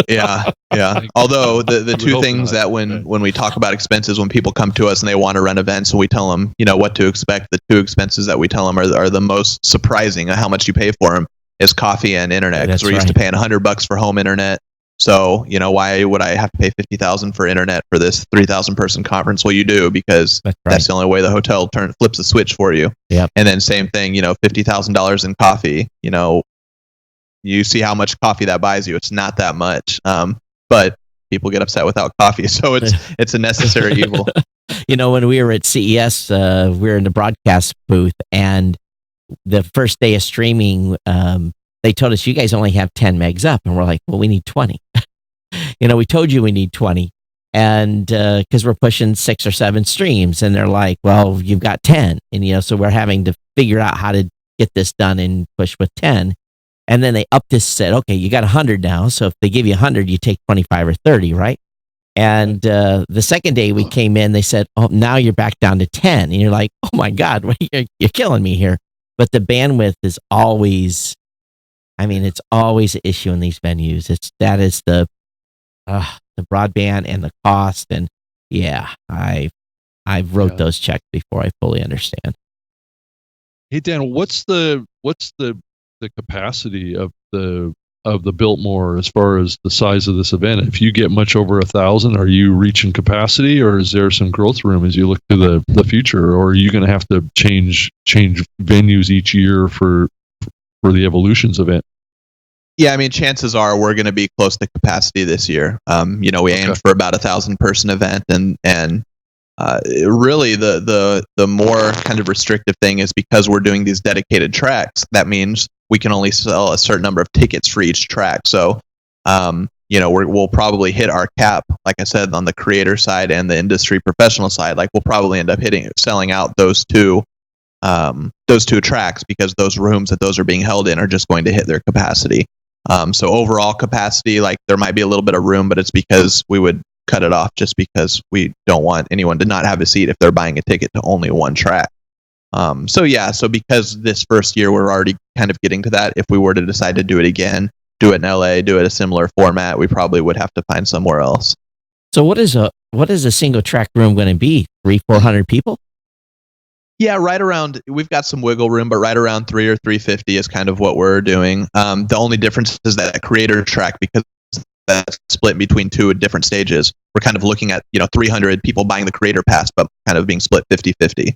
B: Yeah. Although the two things that when we talk about expenses, when people come to us and they want to run events and we tell them, what to expect, the two expenses that we tell them are the most surprising. How much you pay for them is coffee and internet, because we're used to paying $100 for home internet. So, why would I have to pay $50,000 for internet for this 3,000 person conference? Well, you do, because that's the only way the hotel flips the switch for you.
A: Yep.
B: And then same thing, $50,000 in coffee, you see how much coffee that buys you. It's not that much. But people get upset without coffee. So it's a necessary evil.
A: When we were at CES, we were in the broadcast booth, and the first day of streaming, they told us, you guys only have 10 megs up. And we're like, well, we need 20. We told you we need 20. And because we're pushing 6 or 7 streams. And they're like, well, you've got 10. And, so we're having to figure out how to get this done and push with 10. And then they upped this, said, okay, you got 100 now. So if they give you 100, you take 25 or 30, right? And the second day we came in, they said, oh, now you're back down to 10. And you're like, oh, my God, you're killing me here. But the bandwidth is always... it's always an issue in these venues. That is the broadband and the cost, and I've wrote those checks before I fully understand.
C: Hey Dan, what's the capacity of the Biltmore as far as the size of this event? If you get much over 1,000, are you reaching capacity, or is there some growth room as you look to the future, or are you going to have to change venues each year for the Evolutions event?
B: Yeah, chances are we're going to be close to capacity this year. We aimed for about 1,000 person event, and really the more kind of restrictive thing is because we're doing these dedicated tracks. That means we can only sell a certain number of tickets for each track. So, we'll probably hit our cap, like I said, on the creator side and the industry professional side. Like we'll probably end up selling out those two tracks, because those rooms that those are being held in are just going to hit their capacity. So overall capacity, like there might be a little bit of room, but it's because we would cut it off just because we don't want anyone to not have a seat if they're buying a ticket to only one track. So because this first year we're already kind of getting to that, if we were to decide to do it again, do it in LA, do it a similar format, we probably would have to find somewhere else.
A: So what is a single track room going to be? 300-400 people?
B: Yeah, right around, we've got some wiggle room, but right around 300 or 350 is kind of what we're doing. The only difference is that creator track, because that's split between 2 different stages. We're kind of looking at, 300 people buying the creator pass, but kind of being split 50-50.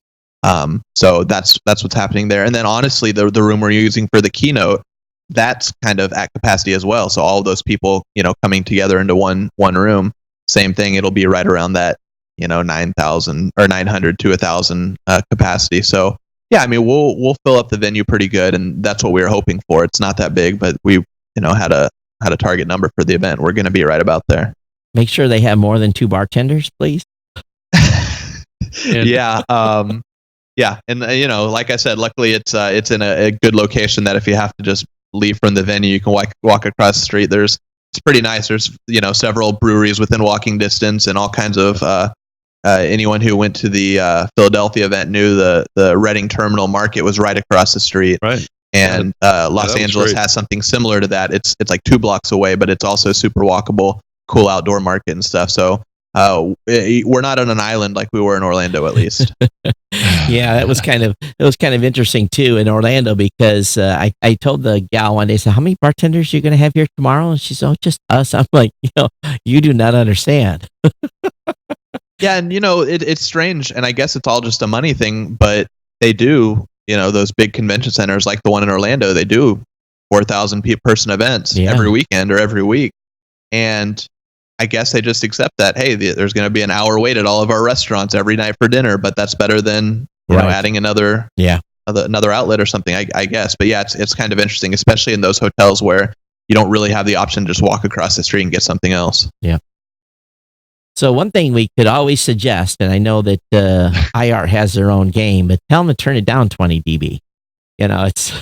B: So that's what's happening there. And then honestly, the room we're using for the keynote, that's kind of at capacity as well. So all of those people, coming together into one room, same thing. It'll be right around that, 9,000 or 900 to 1,000 capacity. So yeah, we'll fill up the venue pretty good, and that's what we were hoping for. It's not that big, but we, had a target number for the event. We're going to be right about there.
A: Make sure they have more than 2 bartenders, please.
B: Yeah. Yeah. And, like I said, luckily it's in a good location that if you have to just leave from the venue, you can walk across the street. It's pretty nice. There's, several breweries within walking distance, and all kinds of, anyone who went to the Philadelphia event knew the Reading Terminal Market was right across the street.
C: Right.
B: And Los Angeles has something similar to that. It's like 2 blocks away, but it's also super walkable, cool outdoor market and stuff. So we're not on an island like we were in Orlando, at least.
A: Yeah, it was kind of interesting too in Orlando, because I told the gal one day, I said, how many bartenders are you going to have here tomorrow? And she said, oh, just us. I'm like, you do not understand.
B: Yeah, and it's strange, and I guess it's all just a money thing, but they do, those big convention centers like the one in Orlando, they do 4,000 person events every weekend or every week. And I guess they just accept that, hey, there's going to be an hour wait at all of our restaurants every night for dinner, but that's better than adding another outlet or something, I guess. But yeah, it's kind of interesting, especially in those hotels where you don't really have the option to just walk across the street and get something else.
A: Yeah. So one thing we could always suggest, and I know that IR has their own game, but tell them to turn it down 20 dB. It's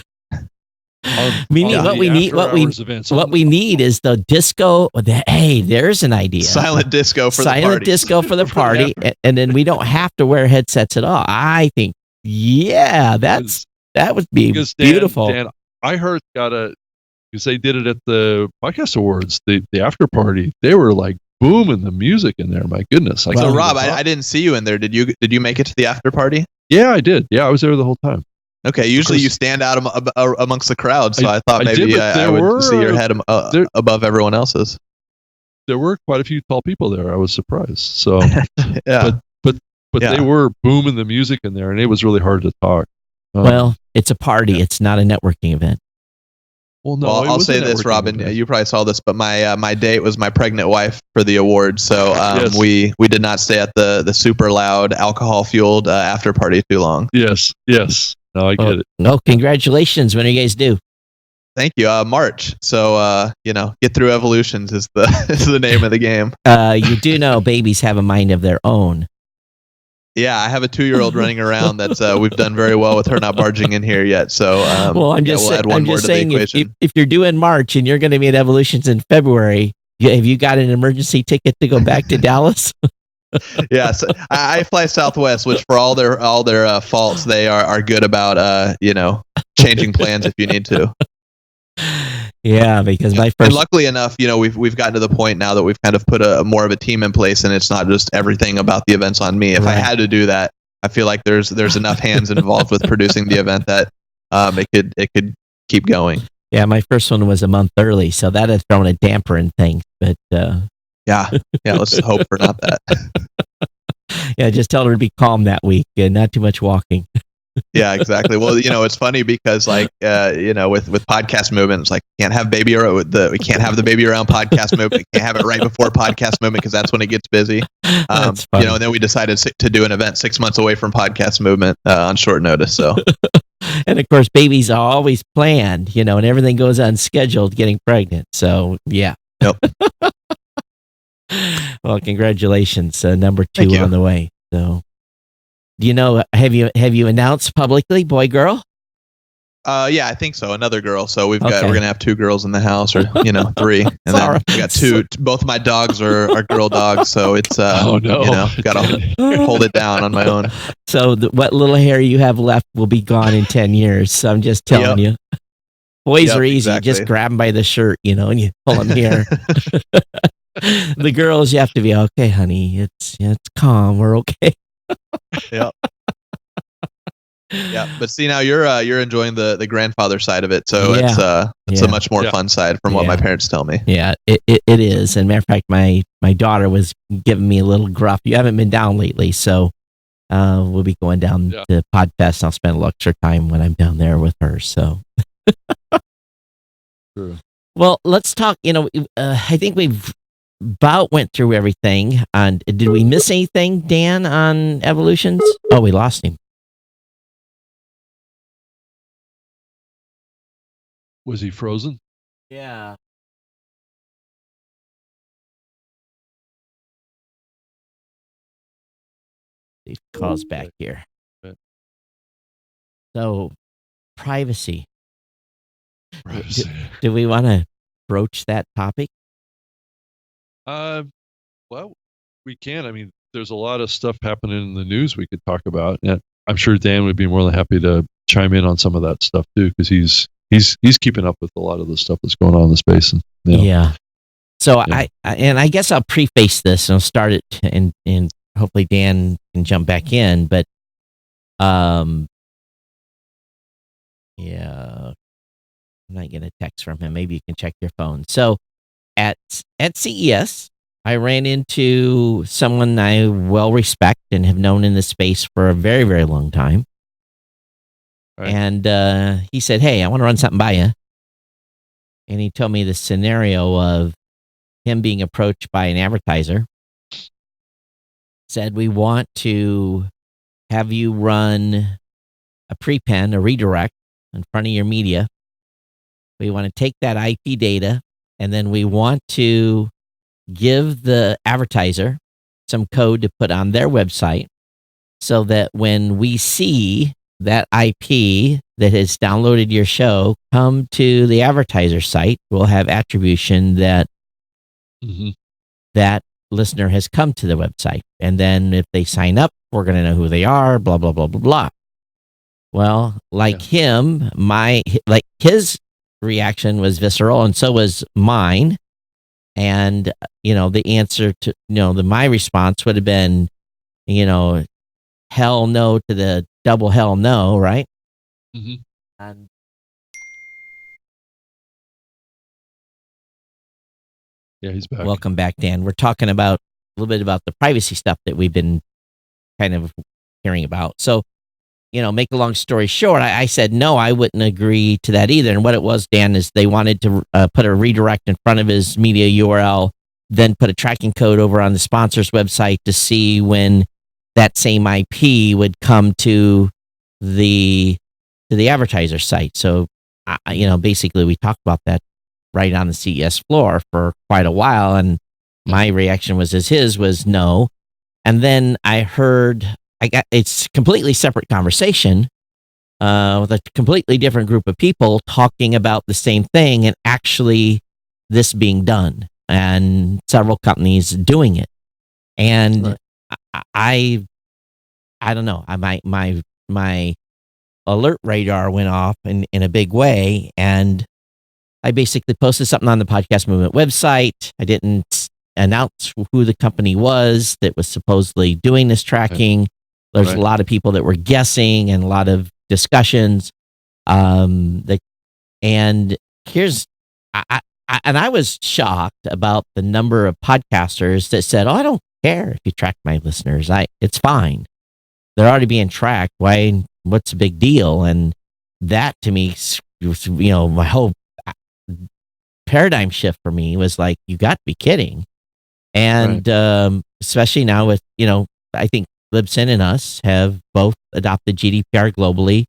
A: what we need is the disco. Hey, there's an idea.
B: Silent disco for
A: the party, and then we don't have to wear headsets at all. I think, that's That would be
C: Because
A: beautiful.
C: Dan iHeart because they did it at the podcast awards, the after party. They were like booming the music in there. My goodness!
B: So Rob, I didn't see you in there. Did you make it to the after party?
C: Yeah, I did. Yeah, I was there the whole time.
B: Okay, usually you stand out amongst the crowd, so I thought maybe I would see your head above everyone else's.
C: There were quite a few tall people there. I was surprised. So,
B: yeah,
C: but they were booming the music in there, and it was really hard to talk.
A: Well, it's a party. It's not a networking event.
C: Well, no,
B: I'll say this, Robin. You probably saw this, but my date was my pregnant wife for the award, so
C: yes.
B: we did not stay at the super loud alcohol fueled after party too long.
C: Yes. No, I get it.
A: No, congratulations. When are you guys due?
B: Thank you. March. So get through evolutions is the name of the game.
A: You do know babies have a mind of their own.
B: Yeah, I have a 2-year-old running around. That's we've done very well with her not barging in here yet. So
A: I'm just saying if you're due in March and you're going to be at Evolutions in February, have you got an emergency ticket to go back to Dallas?
B: Yeah, so I fly Southwest, which for all their faults, they are good about changing plans if you need to.
A: Yeah, because
B: and luckily enough, we've gotten to the point now that we've kind of put more of a team in place, and it's not just everything about the events on me. If I had to do that, I feel like there's enough hands involved with producing the event that it could keep going.
A: Yeah, my first one was a month early, so that had thrown a damper in things. But
B: yeah, let's hope for not that.
A: Yeah, just tell her to be calm that week and not too much walking.
B: Yeah, exactly. Well, it's funny because with podcast movement, it's like we can't have the baby around podcast movement. We can't have it right before podcast movement because that's when it gets busy. And then we decided to do an event 6 months away from podcast movement on short notice. So,
A: and of course, babies are always planned, and everything goes unscheduled getting pregnant. So, yeah.
B: Yep.
A: Well, congratulations, number 2 on the way. So. Do you know? Have you announced publicly, boy, girl?
B: Yeah, I think so. Another girl. So we're gonna have 2 girls in the house, or 3, and then we got 2. Both my dogs are girl dogs, so it's gotta hold it down on my own.
A: So what little hair you have left will be gone in 10 years. So I'm just telling you. Boys are easy. Exactly. Just grab them by the shirt, and you pull them here. The girls, you have to be okay, honey. It's calm. We're okay.
B: Yeah. But see, now you're enjoying the grandfather side of it, so it's a much more fun side from what my parents tell me.
A: Yeah, it is. And matter of fact, my daughter was giving me a little gruff. You haven't been down lately, so we'll be going down to Podfest. I'll spend a little extra time when I'm down there with her. So,
C: True.
A: Well, let's talk. I think we've about went through everything. And did we miss anything, Dan, on Evolutions? Oh, we lost him.
C: Was he frozen?
A: Yeah. He calls back here. So, privacy. Do we want to broach that topic?
C: Well, we can. I mean, there's a lot of stuff happening in the news we could talk about, and I'm sure Dan would be more than happy to chime in on some of that stuff too, because he's keeping up with a lot of the stuff that's going on in the space. And
A: yeah. So I guess I'll preface this and I'll start it, and hopefully Dan can jump back in. But yeah, I'm not getting a text from him. Maybe you can check your phone. So at CES, I ran into someone I well respect and have known in the space for a very, very long time. Right. And he said, "Hey, I want to run something by you." And he told me the scenario of him being approached by an advertiser. Said, "We want to have you run a prepend, a redirect in front of your media. We want to take that IP data, and then we want to give the advertiser some code to put on their website so that when we see that IP that has downloaded your show come to the advertiser site, we'll have attribution that that listener has come to the website. And then if they sign up, we're going to know who they are, blah, blah, blah, blah, blah." Well, like him, his reaction was visceral, and so was mine. And the answer to my response would have been, hell no to the double hell no, right?
C: Mm-hmm.
A: And
C: yeah, he's back.
A: Welcome back, Dan. We're talking about a little bit about the privacy stuff that we've been kind of hearing about. So, make a long story short, I said, no, I wouldn't agree to that either. And what it was, Dan, is they wanted to put a redirect in front of his media URL, then put a tracking code over on the sponsor's website to see when that same IP would come to the advertiser site. So, basically we talked about that right on the CES floor for quite a while. And my reaction was as his was no. And then I heard, it's a completely separate conversation with a completely different group of people talking about the same thing and actually this being done and several companies doing it. And I don't know, my alert radar went off in a big way. And I basically posted something on the Podcast Movement website. I didn't announce who the company was that was supposedly doing this tracking. There's a lot of people that were guessing and a lot of discussions. And I was shocked about the number of podcasters that said, "Oh, I don't care if you track my listeners. It's fine. They're already being tracked. Why? What's the big deal?" And that to me, my whole paradigm shift for me was like, you got to be kidding. And especially now with, I think Libsyn and us have both adopted GDPR globally.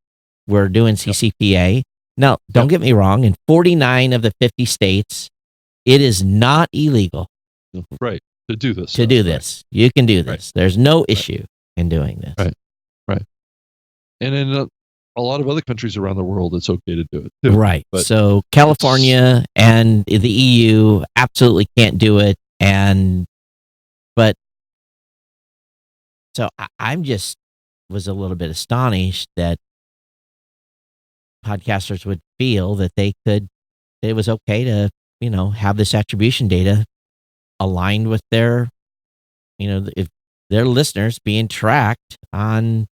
A: We're doing CCPA. Now, don't get me wrong. In 49 of the 50 states, it is not illegal.
C: Right. To do this.
A: You can do this. There's no issue in doing this.
C: Right. And in a lot of other countries around the world, it's okay to do it too.
A: Right.
C: But
A: so California and the EU absolutely can't do it. So I'm just was a little bit astonished that podcasters would feel that it was okay to, have this attribution data aligned with their, if their listeners being tracked on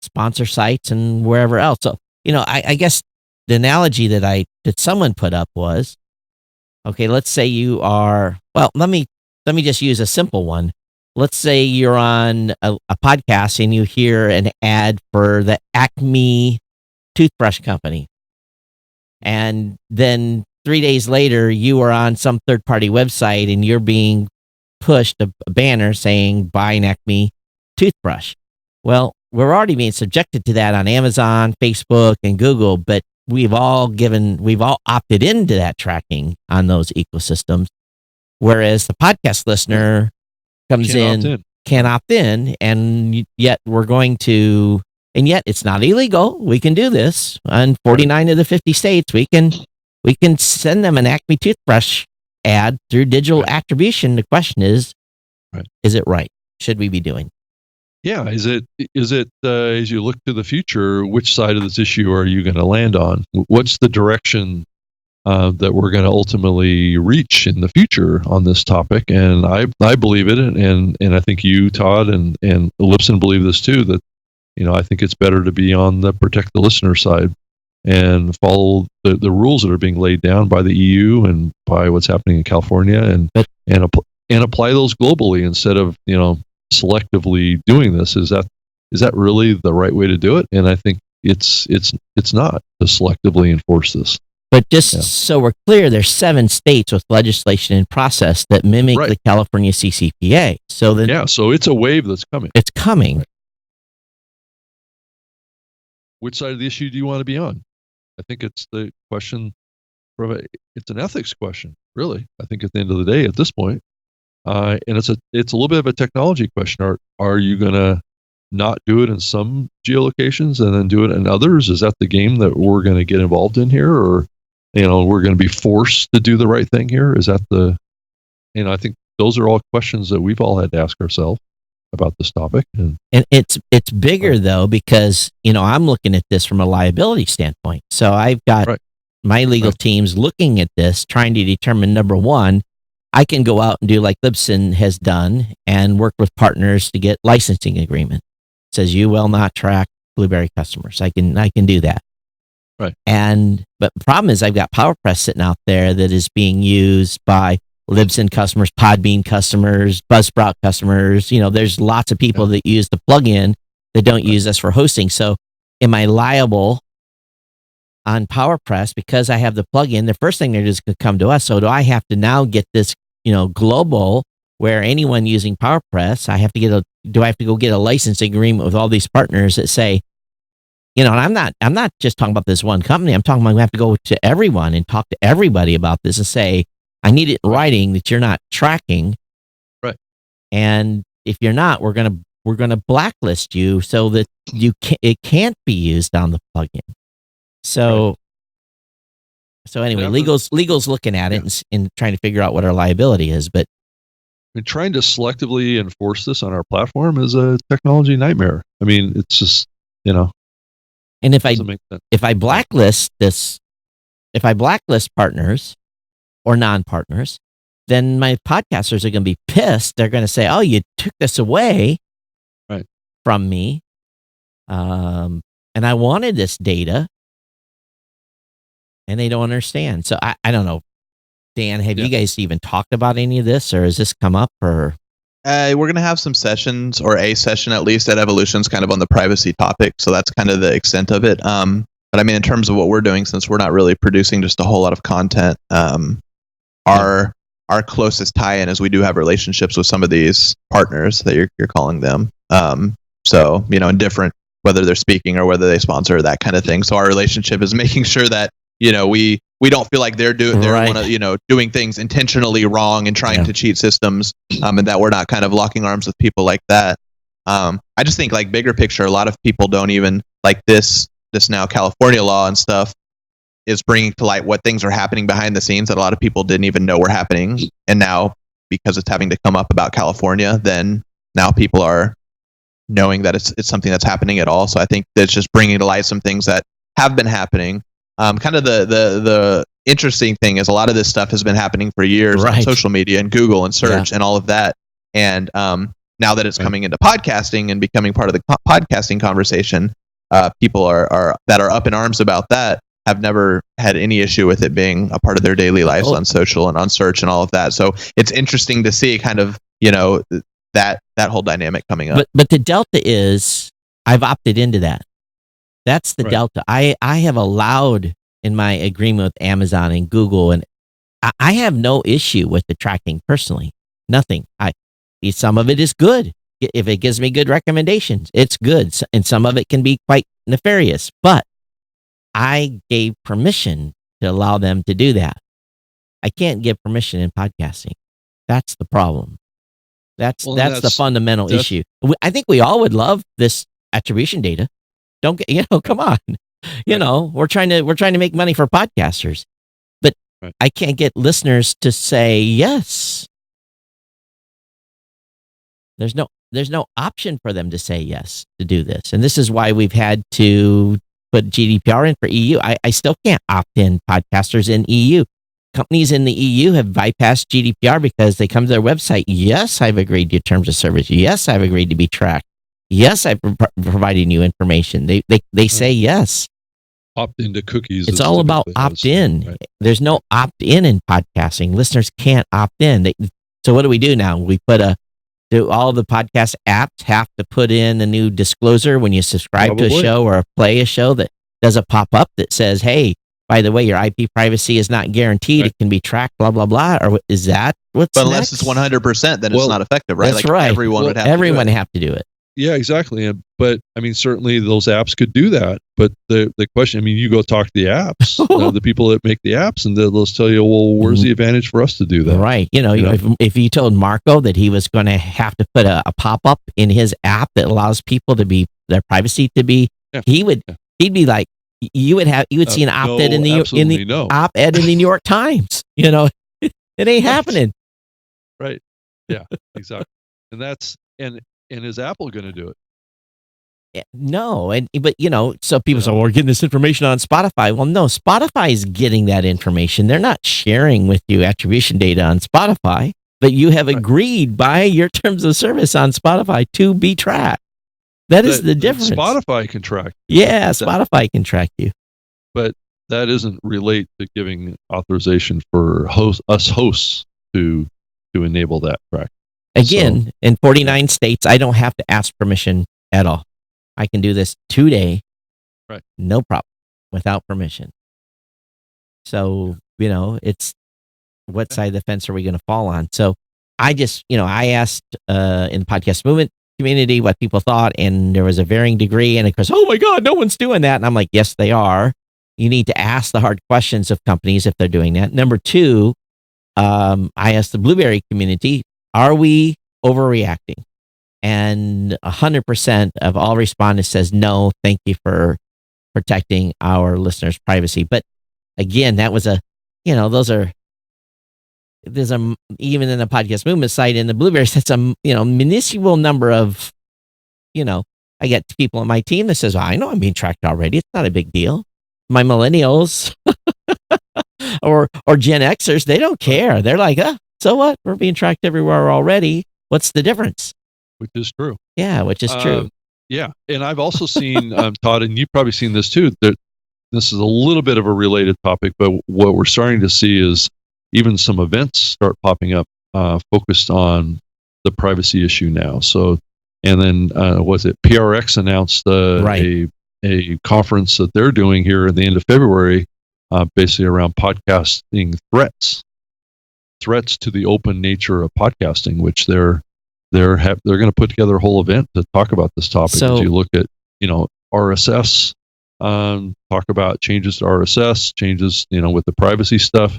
A: sponsor sites and wherever else. So, I guess the analogy that someone put up was, okay, let's say you are, well, let me just use a simple one. Let's say you're on a podcast and you hear an ad for the Acme toothbrush company. And then 3 days later, you are on some third-party website and you're being pushed a banner saying, buy an Acme toothbrush. Well, we're already being subjected to that on Amazon, Facebook, and Google, but we've all opted into that tracking on those ecosystems. Whereas the podcast listener can't opt in, and yet it's not illegal. We can do this on 49 of the 50 states. We can send them an Acme toothbrush ad through digital attribution. The question is it right? Should we be doing?
C: Yeah. Is it as you look to the future, which side of this issue are you going to land on? What's the direction that we're going to ultimately reach in the future on this topic? And I believe it, and I think you, Todd, and Libsyn believe this too, that I think it's better to be on the protect the listener side and follow the rules that are being laid down by the EU and by what's happening in California, and apply those globally instead of selectively doing this. Is that really the right way to do it? And I think it's not to selectively enforce this.
A: But so we're clear, there's 7 states with legislation in process that mimic the California CCPA. So
C: so it's a wave that's coming.
A: It's coming. Right.
C: Which side of the issue do you want to be on? I think it's the question it's an ethics question, really. I think at the end of the day, at this point, and it's a little bit of a technology question. Are you going to not do it in some geolocations and then do it in others? Is that the game that we're going to get involved in here, or we're going to be forced to do the right thing here? Is that I think those are all questions that we've all had to ask ourselves. about this topic. And
A: it's bigger though, because I'm looking at this from a liability standpoint. So I've got
C: Right.
A: my legal teams looking at this, trying to determine, number one, I can go out and do like Libsyn has done and work with partners to get licensing agreement. It says you will not track Blueberry customers. I can do that.
C: Right.
A: But the problem is I've got PowerPress sitting out there that is being used by Libsyn customers, Podbean customers, Buzzsprout customers. There's lots of people that use the plugin that don't use us for hosting. So am I liable on PowerPress because I have the plugin? The first thing they're just going to come to us. So do I have to now get this, global, where anyone using PowerPress, do I have to go get a licensing agreement with all these partners that say, and I'm not just talking about this one company. I'm talking about we have to go to everyone and talk to everybody about this and say, I need it in writing that you're not tracking.
C: Right.
A: And if you're not, we're gonna blacklist you so that it can't be used on the plugin. So anyway, legal's looking at it and trying to figure out what our liability is. But
C: trying to selectively enforce this on our platform is a technology nightmare. I mean, it's just
A: and if
C: doesn't make sense.
A: if I blacklist partners or non-partners, then my podcasters are going to be pissed. They're going to say, "Oh, you took this away from me, and I wanted this data," and they don't understand. So I don't know, Dan. Have you guys even talked about any of this, or has this come up? Or
B: we're going to have some sessions, or a session at least, at Evolutions, kind of on the privacy topic. So that's kind of the extent of it. But I mean, in terms of what we're doing, since we're not really producing just a whole lot of content, our closest tie-in is we do have relationships with some of these partners that you're calling them. So in different, whether they're speaking or whether they sponsor, that kind of thing. So our relationship is making sure that we don't feel like they're doing things intentionally wrong and trying to cheat systems, and that we're not kind of locking arms with people like that. I just think, like, bigger picture, a lot of people don't even like this now California law and stuff is bringing to light what things are happening behind the scenes that a lot of people didn't even know were happening. And now, because it's having to come up about California, then now people are knowing that it's something that's happening at all. So I think that's just bringing to light some things that have been happening. Kind of the interesting thing is a lot of this stuff has been happening for years on social media and Google and search and all of that. And now that it's coming into podcasting and becoming part of the podcasting conversation, people that are up in arms about that have never had any issue with it being a part of their daily lives on social and on search and all of that. So it's interesting to see kind of, that whole dynamic coming up.
A: But the delta is I've opted into that. That's the delta. I have allowed in my agreement with Amazon and Google, and I have no issue with the tracking personally. Nothing. Some of it is good. If it gives me good recommendations, it's good. And some of it can be quite nefarious, but I gave permission to allow them to do that. I can't give permission in podcasting. That's the problem. That's the fundamental issue. I think we all would love this attribution data. Don't get, come on. We're trying to make money for podcasters, but I can't get listeners to say yes. There's no option for them to say yes to do this. And this is why we've had to put GDPR in for EU. I still can't opt in podcasters in EU. Companies in the EU have bypassed GDPR because they come to their website. Yes, I've agreed to your terms of service. Yes, I've agreed to be tracked. Yes, I've provided you information. They say yes.
C: Opt into cookies.
A: It's all about opt in. Right. There's no opt in podcasting. Listeners can't opt in. So what do we do now? We do all the podcast apps have to put in a new disclosure when you subscribe to a show or play a show that does a pop up that says, "Hey, by the way, your IP privacy is not guaranteed. Right. It can be tracked, blah, blah, blah." Or is that what's
B: But unless it's 100%, then it's not effective, right?
A: That's right.
B: Everyone would have
A: to do it.
C: Yeah, exactly. But I mean, certainly those apps could do that. But the question, I mean, you go talk to the apps, the people that make the apps, and they'll tell you, well, where's the advantage for us to do that?
A: Right. If you told Marco that he was going to have to put a pop-up in his app that allows people to be, their privacy to be, he'd be like, you would see an op-ed in the op-ed in the New York Times. It ain't happening.
C: Right. Yeah, exactly. And And is Apple going to do it?
A: No, but so people say, "Well, we're getting this information on Spotify." Well, no, Spotify is getting that information. They're not sharing with you attribution data on Spotify, but you have agreed by your terms of service on Spotify to be tracked. That is the difference.
C: Spotify can track.
A: Yeah, Spotify can track you.
C: But that doesn't relate to giving authorization for us hosts to enable that track.
A: Again, in 49 states, I don't have to ask permission at all. I can do this today,
C: right?
A: No problem, without permission. So, it's what side of the fence are we going to fall on? So I just, I asked in the podcast movement community what people thought, and there was a varying degree. And of course, oh my God, no one's doing that. And I'm like, yes, they are. You need to ask the hard questions of companies if they're doing that. Number two, I asked the Blueberry community, are we overreacting? And 100% of all respondents says, no, thank you for protecting our listeners' privacy. But again, that was there's even in the podcast movement site in the Blueberry, that's a, minuscule number of, I get people on my team that says, I know I'm being tracked already. It's not a big deal. My millennials or Gen Xers, they don't care. They're like, so what? We're being tracked everywhere already. What's the difference?
C: Which is true.
A: Yeah, which is true.
C: Yeah. And I've also seen, Todd, and you've probably seen this too, that this is a little bit of a related topic, but what we're starting to see is even some events start popping up focused on the privacy issue now. So, and then was it PRX announced a conference that they're doing here at the end of February, basically around podcasting threats to the open nature of podcasting, which they're going to put together a whole event to talk about this topic.
A: So,
C: as you look at RSS, talk about changes to RSS, changes with the privacy stuff.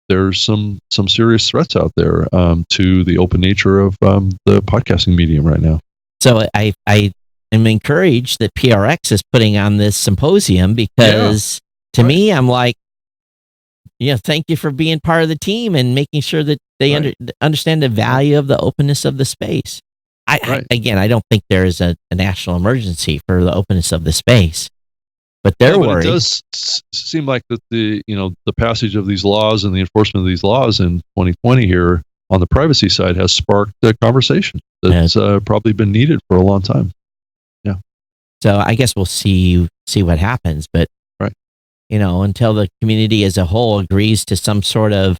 C: There's some serious threats out there to the open nature of the podcasting medium right now.
A: So I am encouraged that PRX is putting on this symposium because to me, I'm like, thank you for being part of the team and making sure that they understand the value of the openness of the space. I don't think there is a national emergency for the openness of the space, but they're worried.
C: It does seem like that the passage of these laws and the enforcement of these laws in 2020 here on the privacy side has sparked a conversation that's probably been needed for a long time. Yeah.
A: So I guess we'll see what happens, but until the community as a whole agrees to some sort of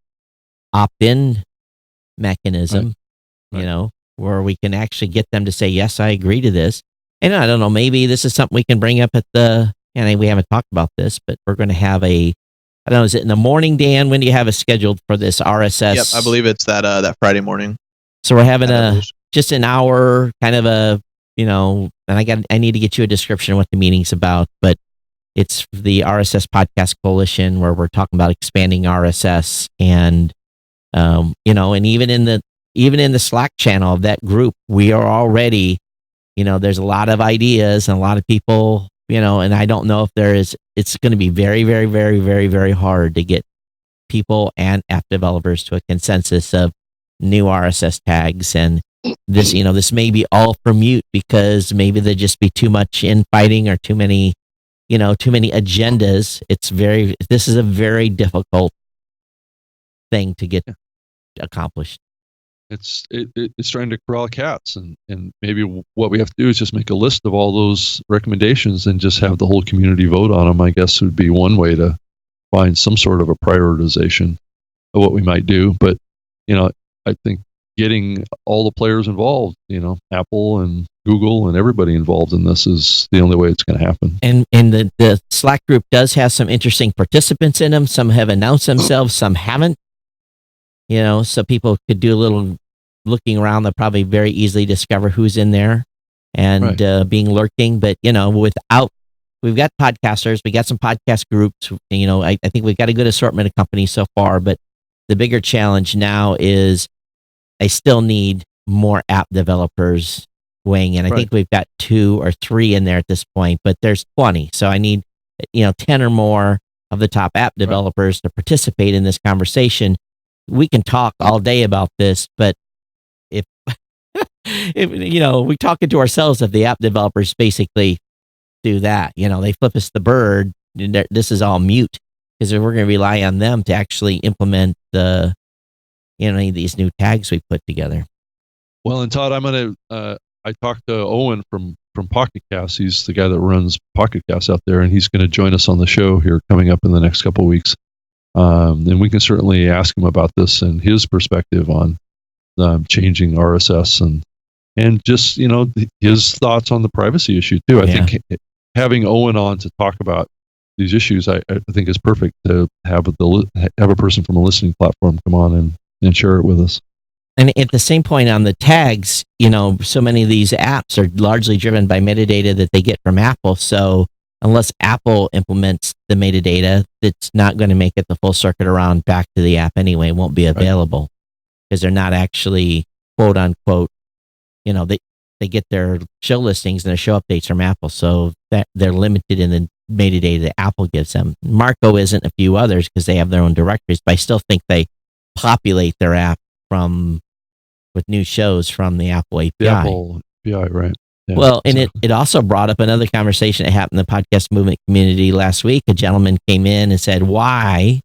A: opt-in mechanism, where we can actually get them to say, yes, I agree to this. And I don't know, maybe this is something we can bring up and we haven't talked about this, but we're going to have I don't know, is it in the morning, Dan? When do you have it scheduled for this RSS?
B: Yep, I believe it's that Friday morning.
A: So we're having just an hour kind of and I need to get you a description of what the meeting's about, but it's the RSS Podcast Coalition where we're talking about expanding RSS and, and even in the Slack channel of that group, we are already, there's a lot of ideas and a lot of people, and I don't know if it's going to be very, very, very, very, very hard to get people and app developers to a consensus of new RSS tags. And this, this may be all for mute because maybe there'd just be too much infighting or too many agendas. This is a very difficult thing to get accomplished.
C: It's trying to corral cats, and maybe what we have to do is just make a list of all those recommendations and just have the whole community vote on them. I guess would be one way to find some sort of a prioritization of what we might do. But I think getting all the players involved, Apple and Google and everybody involved in this is the only way it's going to happen.
A: And the Slack group does have some interesting participants in them. Some have announced themselves, some haven't. So people could do a little looking around. They'll probably very easily discover who's in there and being lurking. But, we've got podcasters, we got some podcast groups. I think we've got a good assortment of companies so far. But the bigger challenge now is I still need more app developers weighing in. I think we've got 2 or 3 in there at this point, but there's 20. So I need, 10 or more of the top app developers to participate in this conversation. We can talk all day about this, but if we talking to ourselves if the app developers basically do that. They flip us the bird. This is all mute because we're going to rely on them to actually implement any of these new tags we put together.
C: Well, and Todd, I talked to Owen from Pocket Cast. He's the guy that runs Pocket Cast out there, and he's going to join us on the show here coming up in the next couple of weeks. And we can certainly ask him about this and his perspective on changing RSS and just his thoughts on the privacy issue too. I think having Owen on to talk about these issues, I think is perfect to have a person from a listening platform come on and share it with us.
A: And at the same point on the tags, so many of these apps are largely driven by metadata that they get from Apple. So unless Apple implements the metadata, it's not going to make it the full circuit around back to the app anyway. It won't be available because they're not actually, quote unquote, they get their show listings and their show updates from Apple. So that they're limited in the metadata that Apple gives them. Marco isn't, a few others because they have their own directories, but I still think they populate their app with new shows from the Apple API.
C: The Apple API, right. Yeah,
A: well, and it also brought up another conversation that happened in the podcast movement community last week. A gentleman came in and said, why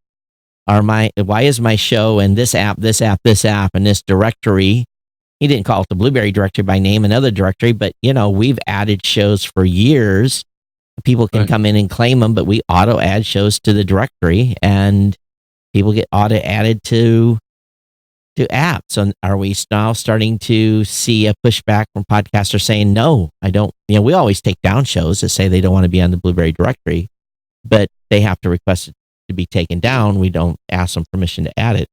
A: is my show in this app, and this directory? He didn't call it the Blueberry directory by name, another directory, but we've added shows for years. People can come in and claim them, but we auto add shows to the directory and people get auto added to apps. And are we now starting to see a pushback from podcasters saying, no, I don't, we always take down shows that say they don't want to be on the Blueberry directory, but they have to request it to be taken down. We don't ask them permission to add it.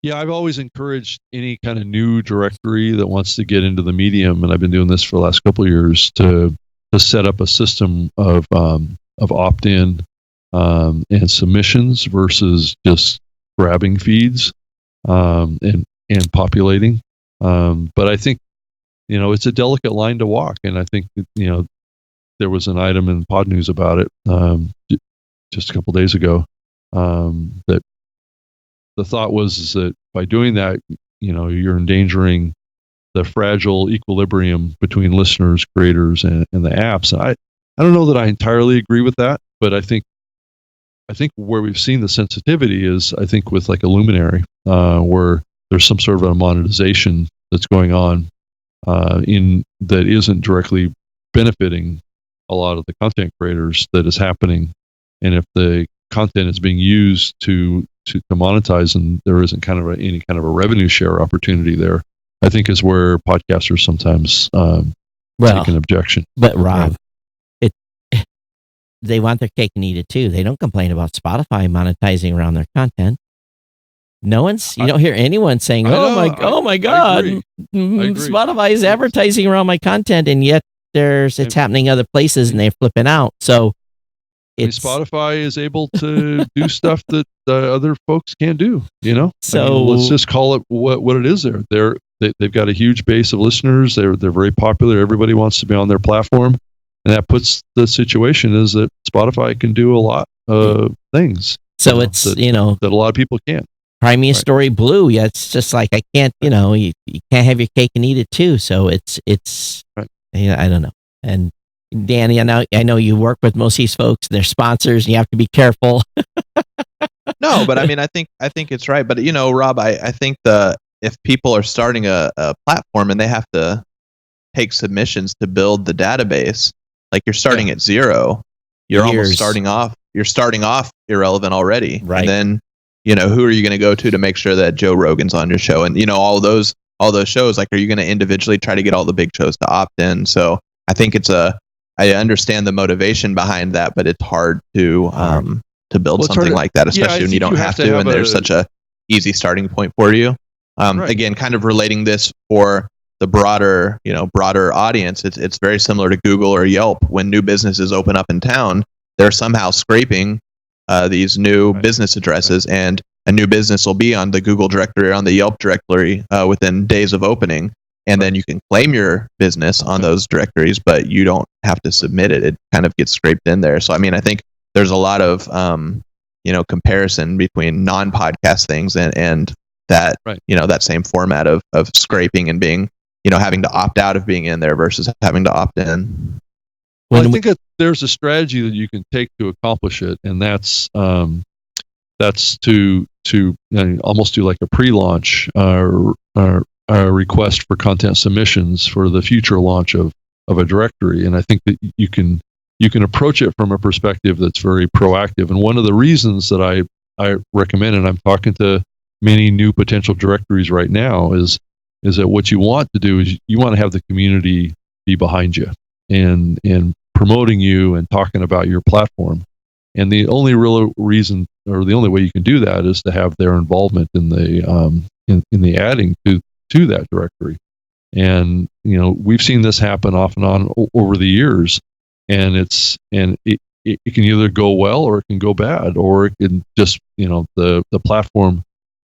C: Yeah, I've always encouraged any kind of new directory that wants to get into the medium, and I've been doing this for the last couple of years, to set up a system of opt-in and submissions versus just grabbing feeds and populating. But I think it's a delicate line to walk, and I think there was an item in Pod News about it just a couple days ago that the thought was that by doing that, you're endangering the fragile equilibrium between listeners, creators, and the apps. And I don't know that I entirely agree with that, but I think where we've seen the sensitivity is, I think, with like a Luminary, where there's some sort of a monetization that's going on that isn't directly benefiting a lot of the content creators that is happening. And if the content is being used to monetize and there isn't any kind of a revenue share opportunity there, I think is where podcasters sometimes take an objection.
A: But Rob, they want their cake and eat it too. They don't complain about Spotify monetizing around their content. You don't hear anyone saying, "Oh my God, Spotify is advertising around my content," and yet it's happening other places and they're flipping out. So
C: Spotify is able to do stuff that other folks can't do. So let's just call it what it is. They've got a huge base of listeners. They're very popular. Everybody wants to be on their platform. And that puts the situation is that Spotify can do a lot of things.
A: So it's,
C: that a lot of people can't.
A: Cry me a story blue. Yeah, it's just like, I can't, you can't have your cake and eat it too. So it's
C: right.
A: I don't know. And Danny, I know you work with most of these folks, they're sponsors, and you have to be careful.
B: No, but I mean, I think it's right. But Rob, I think if people are starting a platform and they have to take submissions to build the database, like you're starting at zero, you're starting off irrelevant already.
A: Right.
B: And then, who are you going to go to make sure that Joe Rogan's on your show? And, all those shows, like, are you going to individually try to get all the big shows to opt in? So I think I understand the motivation behind that, but it's hard to build something like that, especially when you don't have to, and there's such a easy starting point for you. Again, kind of relating this for the broader audience, it's very similar to Google or Yelp. When new businesses open up in town, they're somehow scraping these new business addresses, and a new business will be on the Google directory or on the Yelp directory within days of opening. And then you can claim your business on those directories, but you don't have to submit it. It kind of gets scraped in there. So, I mean, I think there's a lot of, comparison between non-podcast things and that
C: Right.
B: that same format of scraping and being having to opt out of being in there versus having to opt in.
C: Well,
A: When
C: I think that there's a strategy that you can take to accomplish it, and that's to almost do like a pre-launch request for content submissions for the future launch of a directory. And I think that you can approach it from a perspective that's very proactive. And one of the reasons that I recommend, and I'm talking to many new potential directories right now, is that what you want to do is you want to have the community be behind you and promoting you and talking about your platform. And the only real reason, or the only way you can do that, is to have their involvement in the in the adding to that directory. And we've seen this happen off and on over the years, and it can either go well or it can go bad, or it can just the platform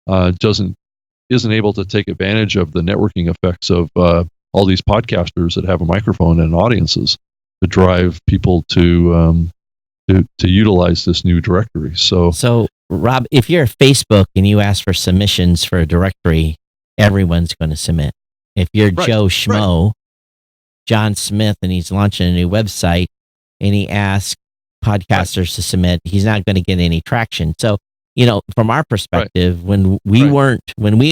C: isn't able to take advantage of the networking effects of all these podcasters that have a microphone and audiences to drive people to utilize this new directory. So
A: Rob, if you're Facebook and you ask for submissions for a directory, everyone's going to submit. If you're Joe Schmo, John Smith, and he's launching a new website and he asks podcasters to submit, he's not going to get any traction. So, from our perspective, when we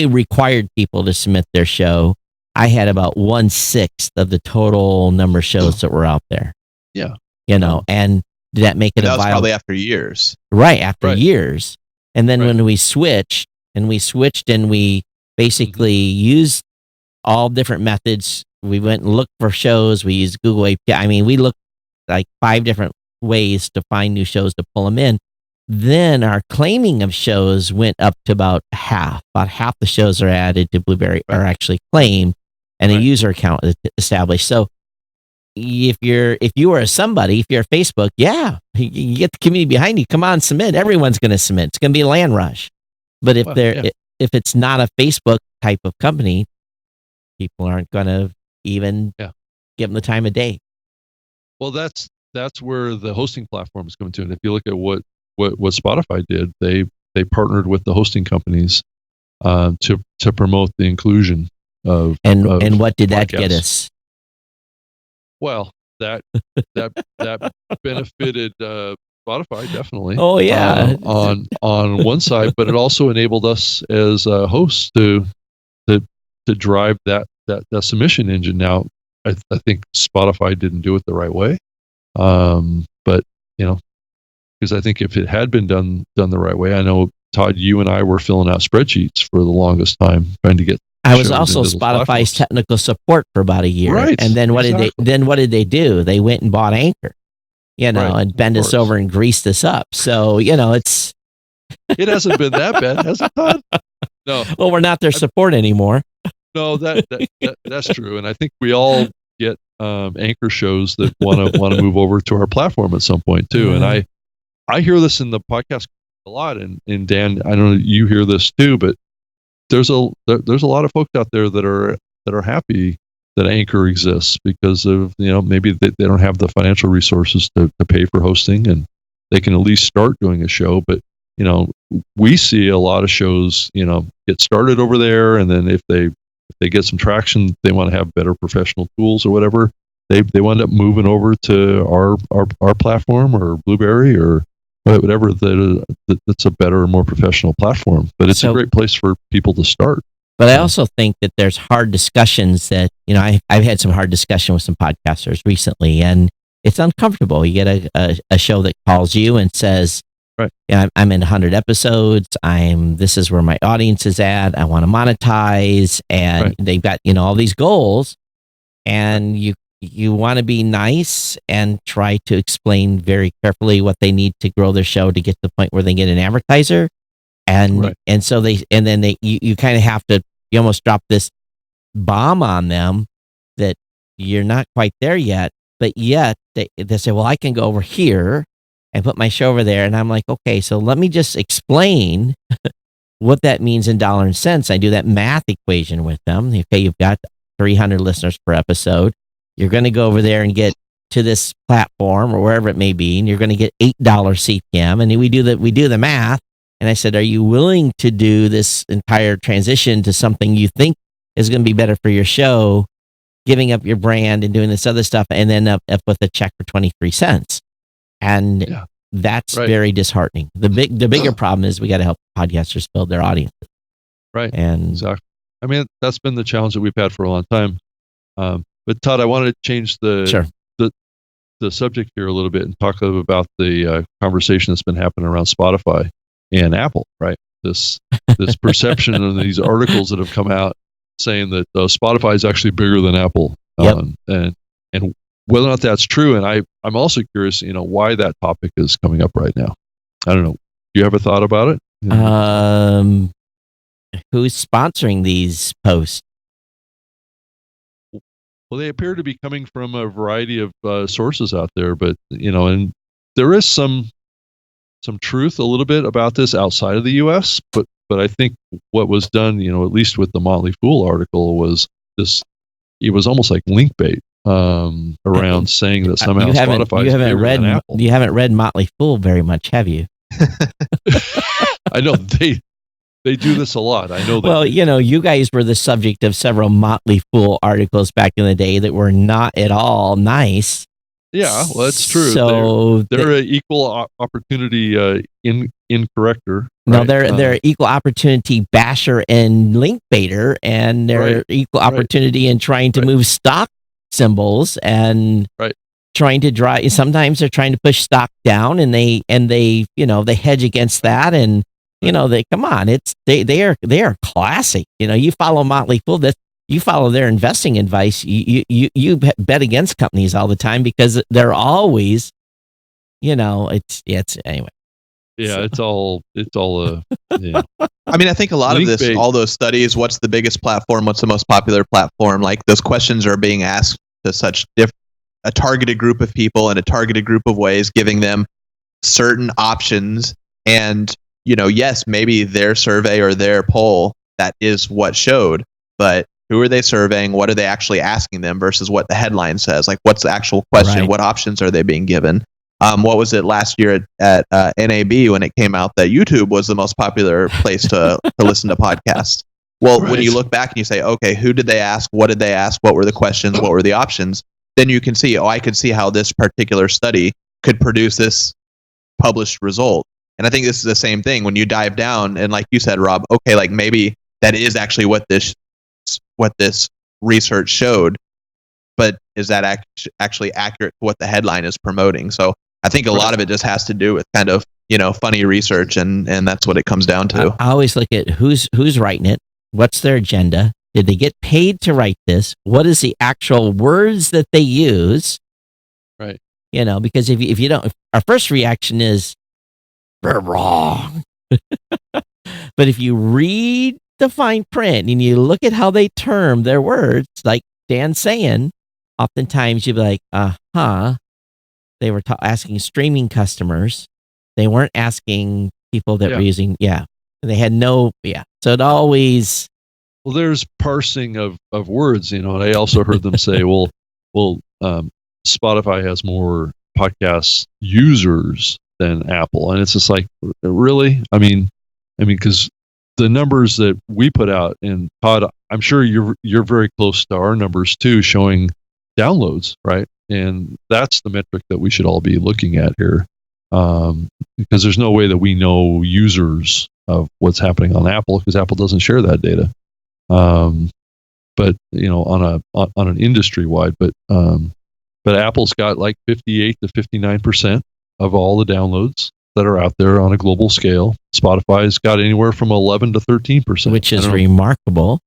A: required people to submit their show, I had about 1/6 of the total number of shows that were out there.
C: Yeah.
A: And did that make it
B: That
A: a
B: was
A: viable?
B: probably after years.
A: Right, after years. And then when we switched and we basically used all different methods. We went and looked for shows. We used Google API. I mean, we looked like 5 different ways to find new shows to pull them in. Then our claiming of shows went up to about half. About half the shows are added to Blueberry are actually claimed, and a user account is established. So if you are somebody, if you're Facebook, you get the community behind you. Come on, submit. Everyone's going to submit. It's going to be a land rush. But if if it's not a Facebook type of company, people aren't going to even give them the time of day.
C: Well, that's where the hosting platform is coming to. And if you look at what Spotify did, they partnered with the hosting companies to promote the inclusion of
A: and what did that
C: podcasts.
A: get us?
C: Well, that benefited Spotify definitely.
A: Oh yeah,
C: on one side, but it also enabled us as hosts to drive that submission engine. Now, I think Spotify didn't do it the right way, but because I think if it had been done the right way, I know Todd, you and I were filling out spreadsheets for the longest time trying to get.
A: I was also Spotify's technical support for about a year,
C: right?
A: And then what did they do? They went and bought Anchor, and bend us over and grease this up. So it
C: hasn't been that bad, has it, Todd? No.
A: Well, we're not their support anymore.
C: No, that's true, and I think we all get Anchor shows that want to move over to our platform at some point too.
A: Mm-hmm.
C: And I hear this in the podcast a lot, and Dan, I don't know you hear this too, but there's a lot of folks out there that are happy that Anchor exists because of maybe they don't have the financial resources to pay for hosting, and they can at least start doing a show. But we see a lot of shows get started over there, and then if they get some traction, they want to have better professional tools or whatever, they wind up moving over to our platform or Blueberry or whatever that's a better, more professional platform. But it's a great place for people to start.
A: But I also think that there's hard discussions that, I've had some hard discussion with some podcasters recently, and it's uncomfortable. You get a show that calls you and says, I'm in 100 episodes. This is where my audience is at. I want to monetize, and they've got, all these goals, and you want to be nice and try to explain very carefully what they need to grow their show to get to the point where they get an advertiser. And so you kind of have to, you almost drop this bomb on them that you're not quite there yet, but yet they say, well, I can go over here and put my show over there. And I'm like, okay, so let me just explain what that means in dollars and cents. I do that math equation with them. Okay, you've got 300 listeners per episode. You're going to go over there and get to this platform or wherever it may be, and you're going to get $8 CPM. And we do the math, And I said, are you willing to do this entire transition to something you think is going to be better for your show, giving up your brand and doing this other stuff, and then up with a check for 23 cents? And that's very disheartening. The bigger problem is we got to help podcasters build their audiences.
C: Right.
A: And
C: exactly. I mean, that's been the challenge that we've had for a long time. But Todd, I wanted to change the subject here a little bit and talk about the conversation that's been happening around Spotify and Apple, right? This perception of these articles that have come out saying that Spotify is actually bigger than Apple. And whether or not that's true. And I'm also curious, why that topic is coming up right now. I don't know. Do you have a thought about it?
A: Who's sponsoring these posts?
C: Well, they appear to be coming from a variety of sources out there, but and there is some truth a little bit about this outside of the U.S. But I think what was done, at least with the Motley Fool article, was this. It was almost like link bait around saying that somehow Spotify is bigger than Apple.
A: You haven't read Motley Fool very much, have you?
C: I know they do this a lot. I know that.
A: Well, you guys were the subject of several Motley Fool articles back in the day that were not at all nice.
C: Yeah, well, that's true.
A: So
C: they're an equal opportunity incorrector.
A: No, they're equal opportunity basher and link baiter, and they're equal opportunity in trying to move stock symbols and trying to drive. Sometimes they're trying to push stock down, and they they hedge against that, and they come on. They are classic. You follow Motley Fool. You follow their investing advice. You bet against companies all the time because they're always, it's anyway.
C: Yeah, so. it's all. Yeah.
B: I mean, I think a lot of this, all those studies. What's the biggest platform? What's the most popular platform? Like those questions are being asked to such a targeted group of people in a targeted group of ways, giving them certain options. And yes, maybe their survey or their poll that is what showed, but who are they surveying? What are they actually asking them versus what the headline says? Like, what's the actual question? What options are they being given? What was it last year at NAB when it came out that YouTube was the most popular place to listen to podcasts? Well, when you look back and you say, okay, who did they ask? What did they ask? What were the questions? What were the options? Then you can see, I could see how this particular study could produce this published result. And I think this is the same thing when you dive down and like you said, Rob, okay, like maybe that is actually what this research showed, but is that actually accurate to what the headline is promoting? So I think a lot of it just has to do with kind of, funny research, and that's what it comes down to.
A: I always look at who's writing it. What's their agenda? Did they get paid to write this? What is the actual words that they use?
C: Right.
A: Because if you don't, our first reaction is, they're wrong. But if you read the fine print and you look at how they term their words, like Dan's saying, oftentimes you'd be like, they were asking streaming customers. They weren't asking people that were using, they had So it always.
C: Well, there's parsing of words, and I also heard them say, well, Spotify has more podcast users than Apple. And it's just like, really? I mean, because the numbers that we put out, and Todd, I'm sure you're very close to our numbers too, showing downloads, right? And that's the metric that we should all be looking at here, because there's no way that we know users of what's happening on Apple, because Apple doesn't share that data. But on an industry wide, but Apple's got like 58 to 59% of all the downloads that are out there on a global scale. Spotify's got anywhere from 11 to 13%,
A: which is remarkable.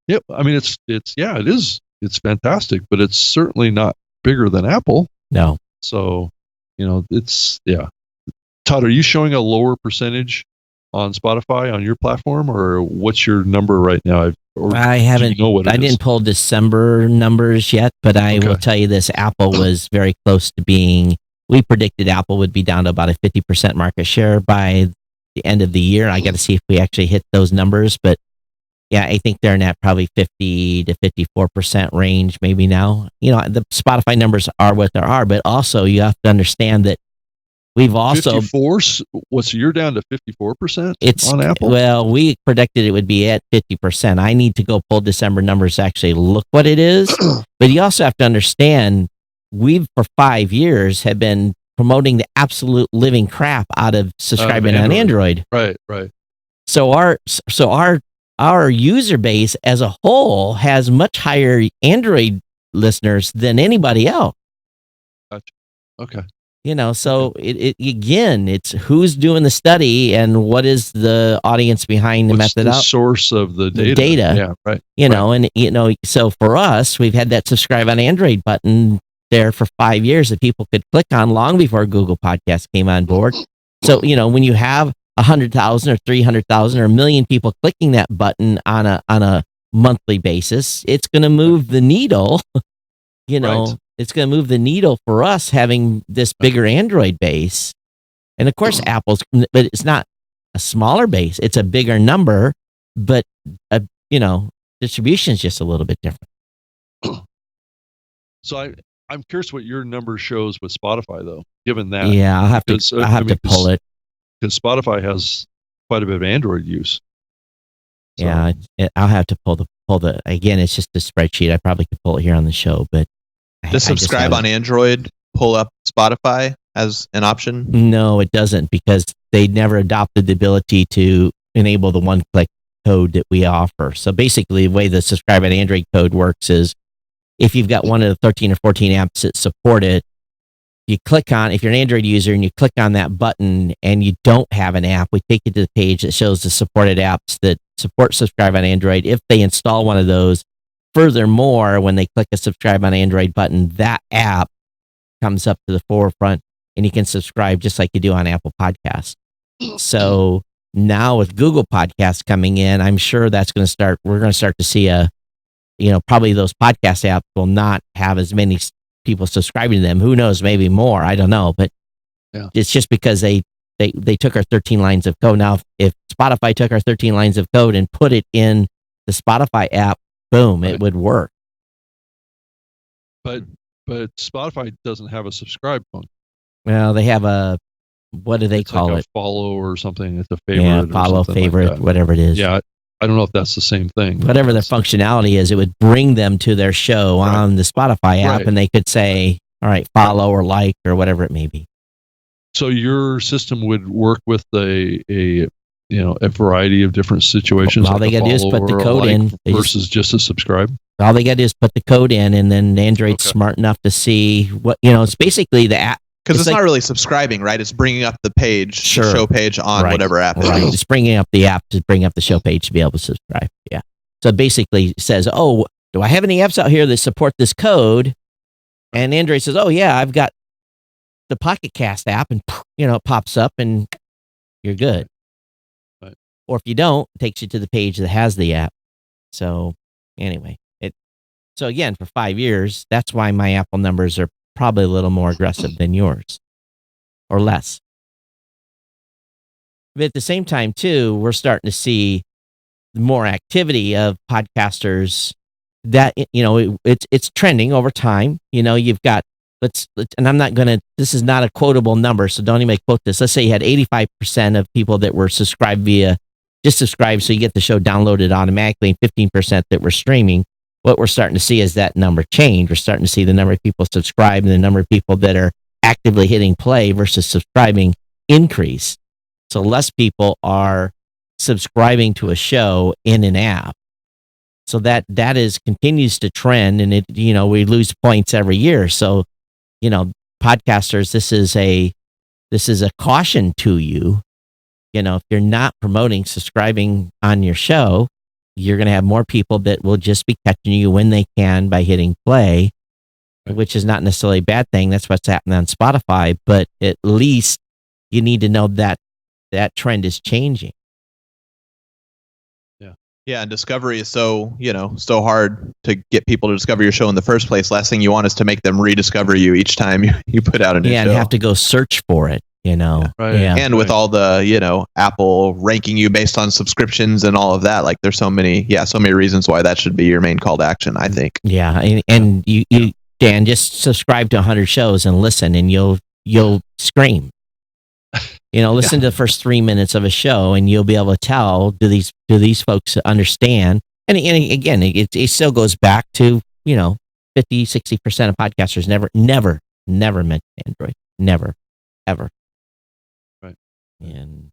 C: Yep. I mean, it is. It's fantastic, but it's certainly not bigger than Apple.
A: No.
C: So, it's, Todd, are you showing a lower percentage on Spotify on your platform, or what's your number right now?
A: I haven't. I didn't pull December numbers yet, but I will tell you this: Apple was very close to being. We predicted Apple would be down to about a 50% market share by the end of the year. I got to see if we actually hit those numbers, but I think they're in that probably 50 to 54% range maybe now. The Spotify numbers are what they are, but also you have to understand that we've also
C: 54. What's you're down to 54%
A: it's
C: on Apple?
A: well, we predicted it would be at 50%. I need to go pull December numbers to actually look what it is. But you also have to understand, we've for 5 years have been promoting the absolute living crap out of subscribing on Android.
C: Right.
A: So our user base as a whole has much higher Android listeners than anybody else.
C: Gotcha. Okay.
A: So it's who's doing the study and what is the audience behind the
C: What's
A: method.
C: The source of the data.
A: Data.
C: Yeah, right.
A: And so for us, we've had that subscribe on Android button there for 5 years that people could click on long before Google Podcasts came on board. So, when you have 100,000 or 300,000 or a million people clicking that button on a monthly basis, it's going to move the needle,
C: Right.
A: It's going to move the needle for us having this bigger Android base. And of course, but it's not a smaller base. It's a bigger number, but, distribution is just a little bit different.
C: So I'm curious what your number shows with Spotify, though, given that.
A: Yeah, I'll have to pull it.
C: Because Spotify has quite a bit of Android use. So.
A: Yeah, I'll have to pull the, again, it's just a spreadsheet. I probably could pull it here on the show, but
B: Does subscribe on Android pull up Spotify as an option?
A: No, it doesn't, because they never adopted the ability to enable the one-click code that we offer. So basically, the way the subscribe on Android code works is if you've got one of the 13 or 14 apps that support it, you click on, if you're an Android user and you click on that button and you don't have an app, we take you to the page that shows the supported apps that support subscribe on Android. If they install one of those, furthermore, when they click a subscribe on Android button, that app comes up to the forefront and you can subscribe just like you do on Apple Podcasts. So now with Google Podcasts coming in, I'm sure we're going to start to see probably those podcast apps will not have as many people subscribing to them. Who knows, maybe more. I don't know. But It's just because they took our 13 lines of code. Now, if Spotify took our 13 lines of code and put it in the Spotify app, boom, it would work.
C: But Spotify doesn't have a subscribe function.
A: Well, they have what do they call it?
C: Follow or something. It's a favorite.
A: Yeah, follow, favorite, like whatever it is.
C: Yeah, I don't know if that's the same thing.
A: Whatever the functionality is, it would bring them to their show on the Spotify app, and they could say, all right, follow or like or whatever it may be.
C: So your system would work with a variety of different situations.
A: All they got to do is put the code in
C: versus just a subscribe.
A: All they got to do is put the code in, and then Android's smart enough to see what it's basically the app.
B: Because it's not really subscribing, right? It's bringing up the page, the show page on whatever app.
A: Right. It's bringing up the app to bring up the show page to be able to subscribe. Yeah. So it basically says, oh, do I have any apps out here that support this code? And Android says, oh, yeah, I've got the Pocket Cast app, and it pops up and you're good.
C: Right.
A: Or if you don't, it takes you to the page that has the app. So anyway, so again, for 5 years, that's why my Apple numbers are probably a little more aggressive than yours, or less. But at the same time, too, we're starting to see more activity of podcasters that, it's trending over time. You've got, and I'm not going to, this is not a quotable number, so don't even quote this. Let's say you had 85% of people that were subscribed just subscribe so you get the show downloaded automatically, and 15% that were streaming. What we're starting to see is that number change. We're starting to see the number of people subscribe and the number of people that are actively hitting play versus subscribing increase. So less people are subscribing to a show in an app. So that continues to trend, and we lose points every year. So, podcasters, this is a caution to you. If you're not promoting subscribing on your show, you're going to have more people that will just be catching you when they can by hitting play, which is not necessarily a bad thing. That's what's happening on Spotify, but at least you need to know that trend is changing.
B: Yeah, and discovery is so hard to get people to discover your show in the first place. Last thing you want is to make them rediscover you each time you put out a new show.
A: And have to go search for it.
B: And with all the, Apple ranking you based on subscriptions and all of that, like there's so many reasons why that should be your main call to action, I think.
A: Yeah. And you Dan, just subscribe to 100 shows and listen, and you'll scream. Listen to the first 3 minutes of a show, and you'll be able to tell, do these folks understand? And again, it still goes back to 50-60% of podcasters never mention Android, never, ever.
C: Right.
A: And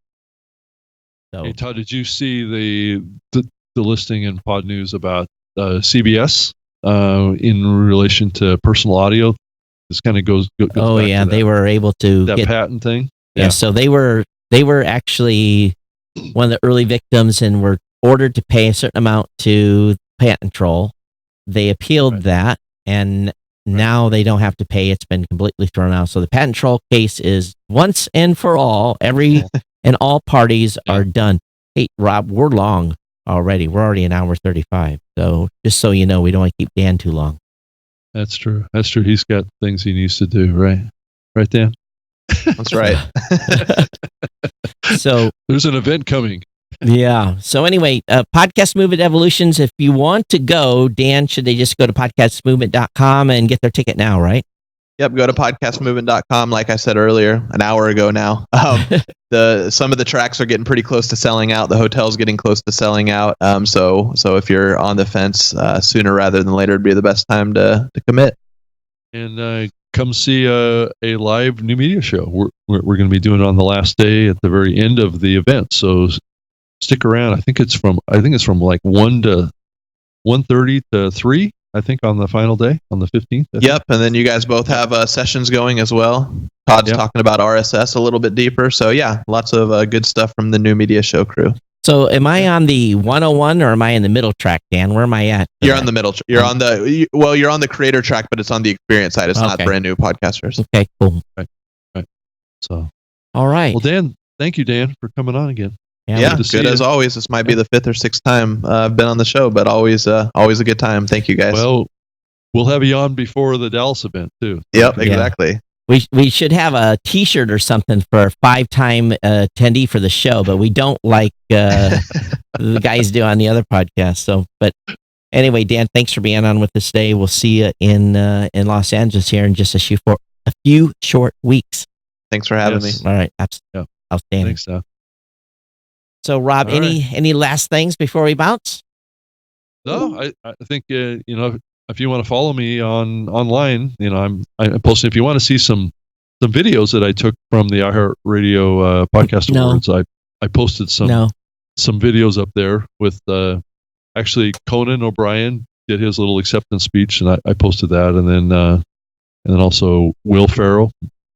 A: so,
C: hey, Todd, did you see the listing in Pod News about CBS in relation to personal audio? This kind of goes back to
A: they were able to
C: that
A: get
C: patent thing.
A: Yeah, so they were actually one of the early victims and were ordered to pay a certain amount to patent troll. They appealed that, and now they don't have to pay. It's been completely thrown out. So the patent troll case is once and for all. Every and all parties are done. Hey, Rob, we're long already. We're already an hour 35. So just so you know, we don't want to keep Dan too long.
C: That's true. He's got things he needs to do, right? Right, Dan?
B: That's right.
A: So
C: there's an event coming.
A: Yeah. So anyway, Podcast Movement Evolutions, if you want to go, Dan, should they just go to podcastmovement.com and get their ticket now, right?
B: Yep, go to podcastmovement.com. Like I said earlier, an hour ago now. Some of the tracks are getting pretty close to selling out. The hotel's getting close to selling out. So if you're on the fence, sooner rather than later would be the best time to commit.
C: And come see a live new media show. We're going to be doing it on the last day at the very end of the event. So stick around. I think it's from like 1 to 1:30 to 3. I think on the final day, on the 15th.
B: Yep, and then you guys both have sessions going as well. Todd's talking about RSS a little bit deeper. So yeah, lots of good stuff from the new media show crew.
A: So am I on the 101 or am I in the middle track, Dan? Where am I at?
B: You're on the middle. You're on the creator track, but it's on the experience side. It's not brand new podcasters.
A: Okay, cool.
C: Right. So,
A: all right.
C: Well, Dan, thank you, Dan, for coming on again.
B: Yeah, good as always. This might be the 5th or 6th time I've been on the show, but always a good time. Thank you, guys.
C: Well, we'll have you on before the Dallas event too.
B: Yep, exactly.
A: We should have a T-shirt or something for a 5-time attendee for the show, but we don't like the guys do on the other podcast. So, but anyway, Dan, thanks for being on with us today. We'll see you in Los Angeles here in just a few short weeks.
B: Thanks for having me.
A: All right, absolutely. Outstanding.
C: Thanks, Seth.
A: So, Rob, any last things before we bounce?
C: No, I think if you want to follow me online, I'm posting. If you want to see some videos that I took from the iHeartRadio Podcast Awards, I posted some videos up there with actually Conan O'Brien did his little acceptance speech, and I posted that, and then also Will Ferrell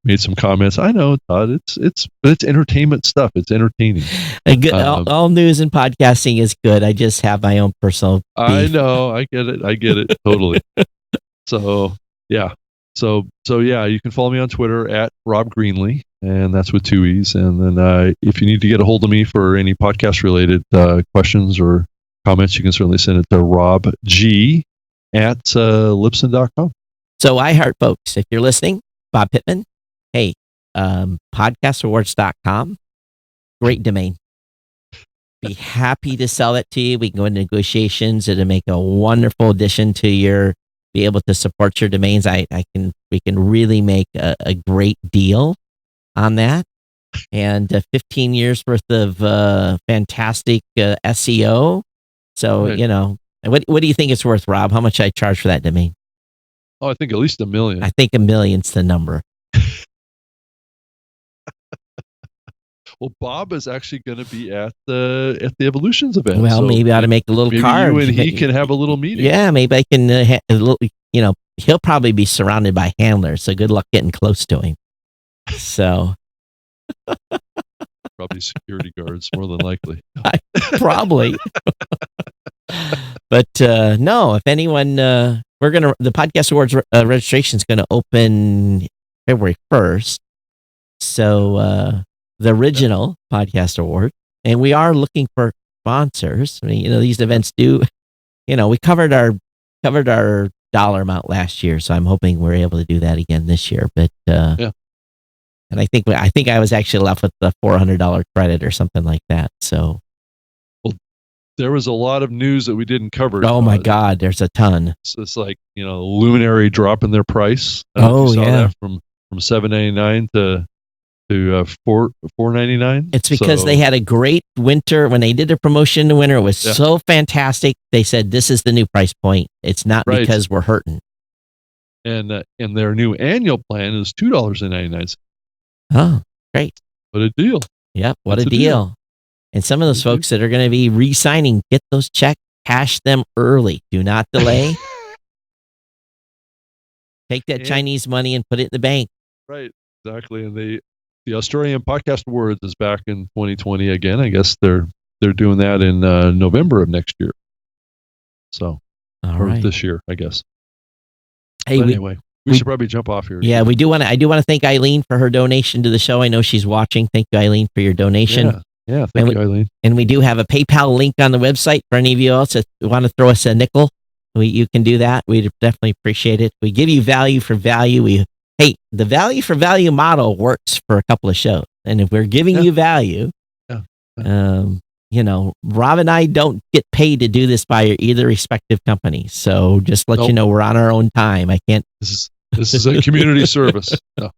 C: made some comments. I know, Todd. It's entertainment stuff. It's entertaining.
A: All news and podcasting is good. I just have my own personal beef.
C: I know. I get it totally. So yeah. So yeah. You can follow me on Twitter at Rob Greenlee, and that's with 2 E's. And then if you need to get a hold of me for any podcast related questions or comments, you can certainly send it to robg@libsyn.com.
A: So iHeart folks, if you're listening, Bob Pittman. Hey, podcastawards.com. Great domain. Be happy to sell it to you. We can go into negotiations. It'll make a wonderful addition to be able to support your domains. We can really make a great deal on that. And 15 years worth of fantastic SEO. So, what do you think it's worth, Rob? How much should I charge for that domain?
C: Oh, I think at least $1 million.
A: I think $1 million's the number.
C: Well, Bob is actually going to be at the Evolutions event.
A: Well, maybe I ought to make a little card.
C: You and he can have a little meeting.
A: Yeah, maybe I can. He'll probably be surrounded by handlers. So good luck getting close to him. So
C: probably security guards, more than likely.
A: Probably. But no, if anyone, the Podcast Awards registration is going to open February 1st. So. The original Podcast Award, and we are looking for sponsors. I mean, these events do, we covered our dollar amount last year, so I'm hoping we're able to do that again this year. But and I think I was actually left with the $400 credit or something like that. So,
C: well, there was a lot of news that we didn't cover.
A: Oh my God, there's a ton.
C: So it's like Luminary dropping their price.
A: Oh yeah,
C: that from $7.99 to to $4.99.
A: It's because they had a great winter when they did their promotion in the winter. It was so fantastic. They said this is the new price point. It's not because we're hurting.
C: And their new annual plan is $2.99.
A: Oh, great!
C: What a deal!
A: Yep, what a deal! And some of those folks that are going to be re-signing, get those checks, cash them early. Do not delay. Take that Chinese money and put it in the bank.
C: Right, exactly. And the Australian Podcast Awards is back in 2020 again. I guess they're doing that in November of next year. So, this year, I guess.
A: Hey,
C: anyway, we should probably jump off here.
A: Yeah, we do want to. I do want to thank Eileen for her donation to the show. I know she's watching. Thank you, Eileen, for your donation.
C: Yeah, thank you, Eileen.
A: And we do have a PayPal link on the website for any of you else that want to throw us a nickel. You can do that. We'd definitely appreciate it. We give you value for value. The value for value model works for a couple of shows, and if we're giving you value, Rob and I don't get paid to do this by either respective company. So just let you know, we're on our own time. I can't.
C: This is a community service. No.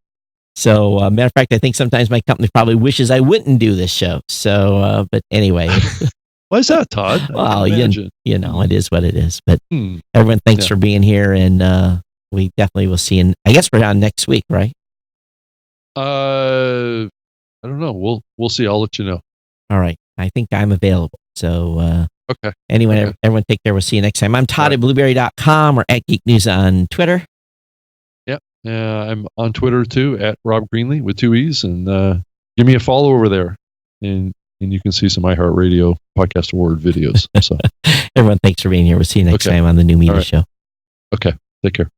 A: So, matter of fact, I think sometimes my company probably wishes I wouldn't do this show. So, but anyway.
C: Why is that, Todd?
A: Well, it is what it is. But everyone, thanks for being here, and we definitely will see you. I guess we're on next week, right?
C: I don't know. We'll see. I'll let you know.
A: All right. I think I'm available. So,
C: okay.
A: Anyway, everyone take care. We'll see you next time. I'm Todd at Blueberry.com or at Geek News on Twitter.
C: Yep. I'm on Twitter too, at Rob Greenlee with 2 E's, and give me a follow over there, and you can see some iHeartRadio Podcast Award videos. So,
A: everyone, thanks for being here. We'll see you next time on the New Media Show.
C: Okay. Take care.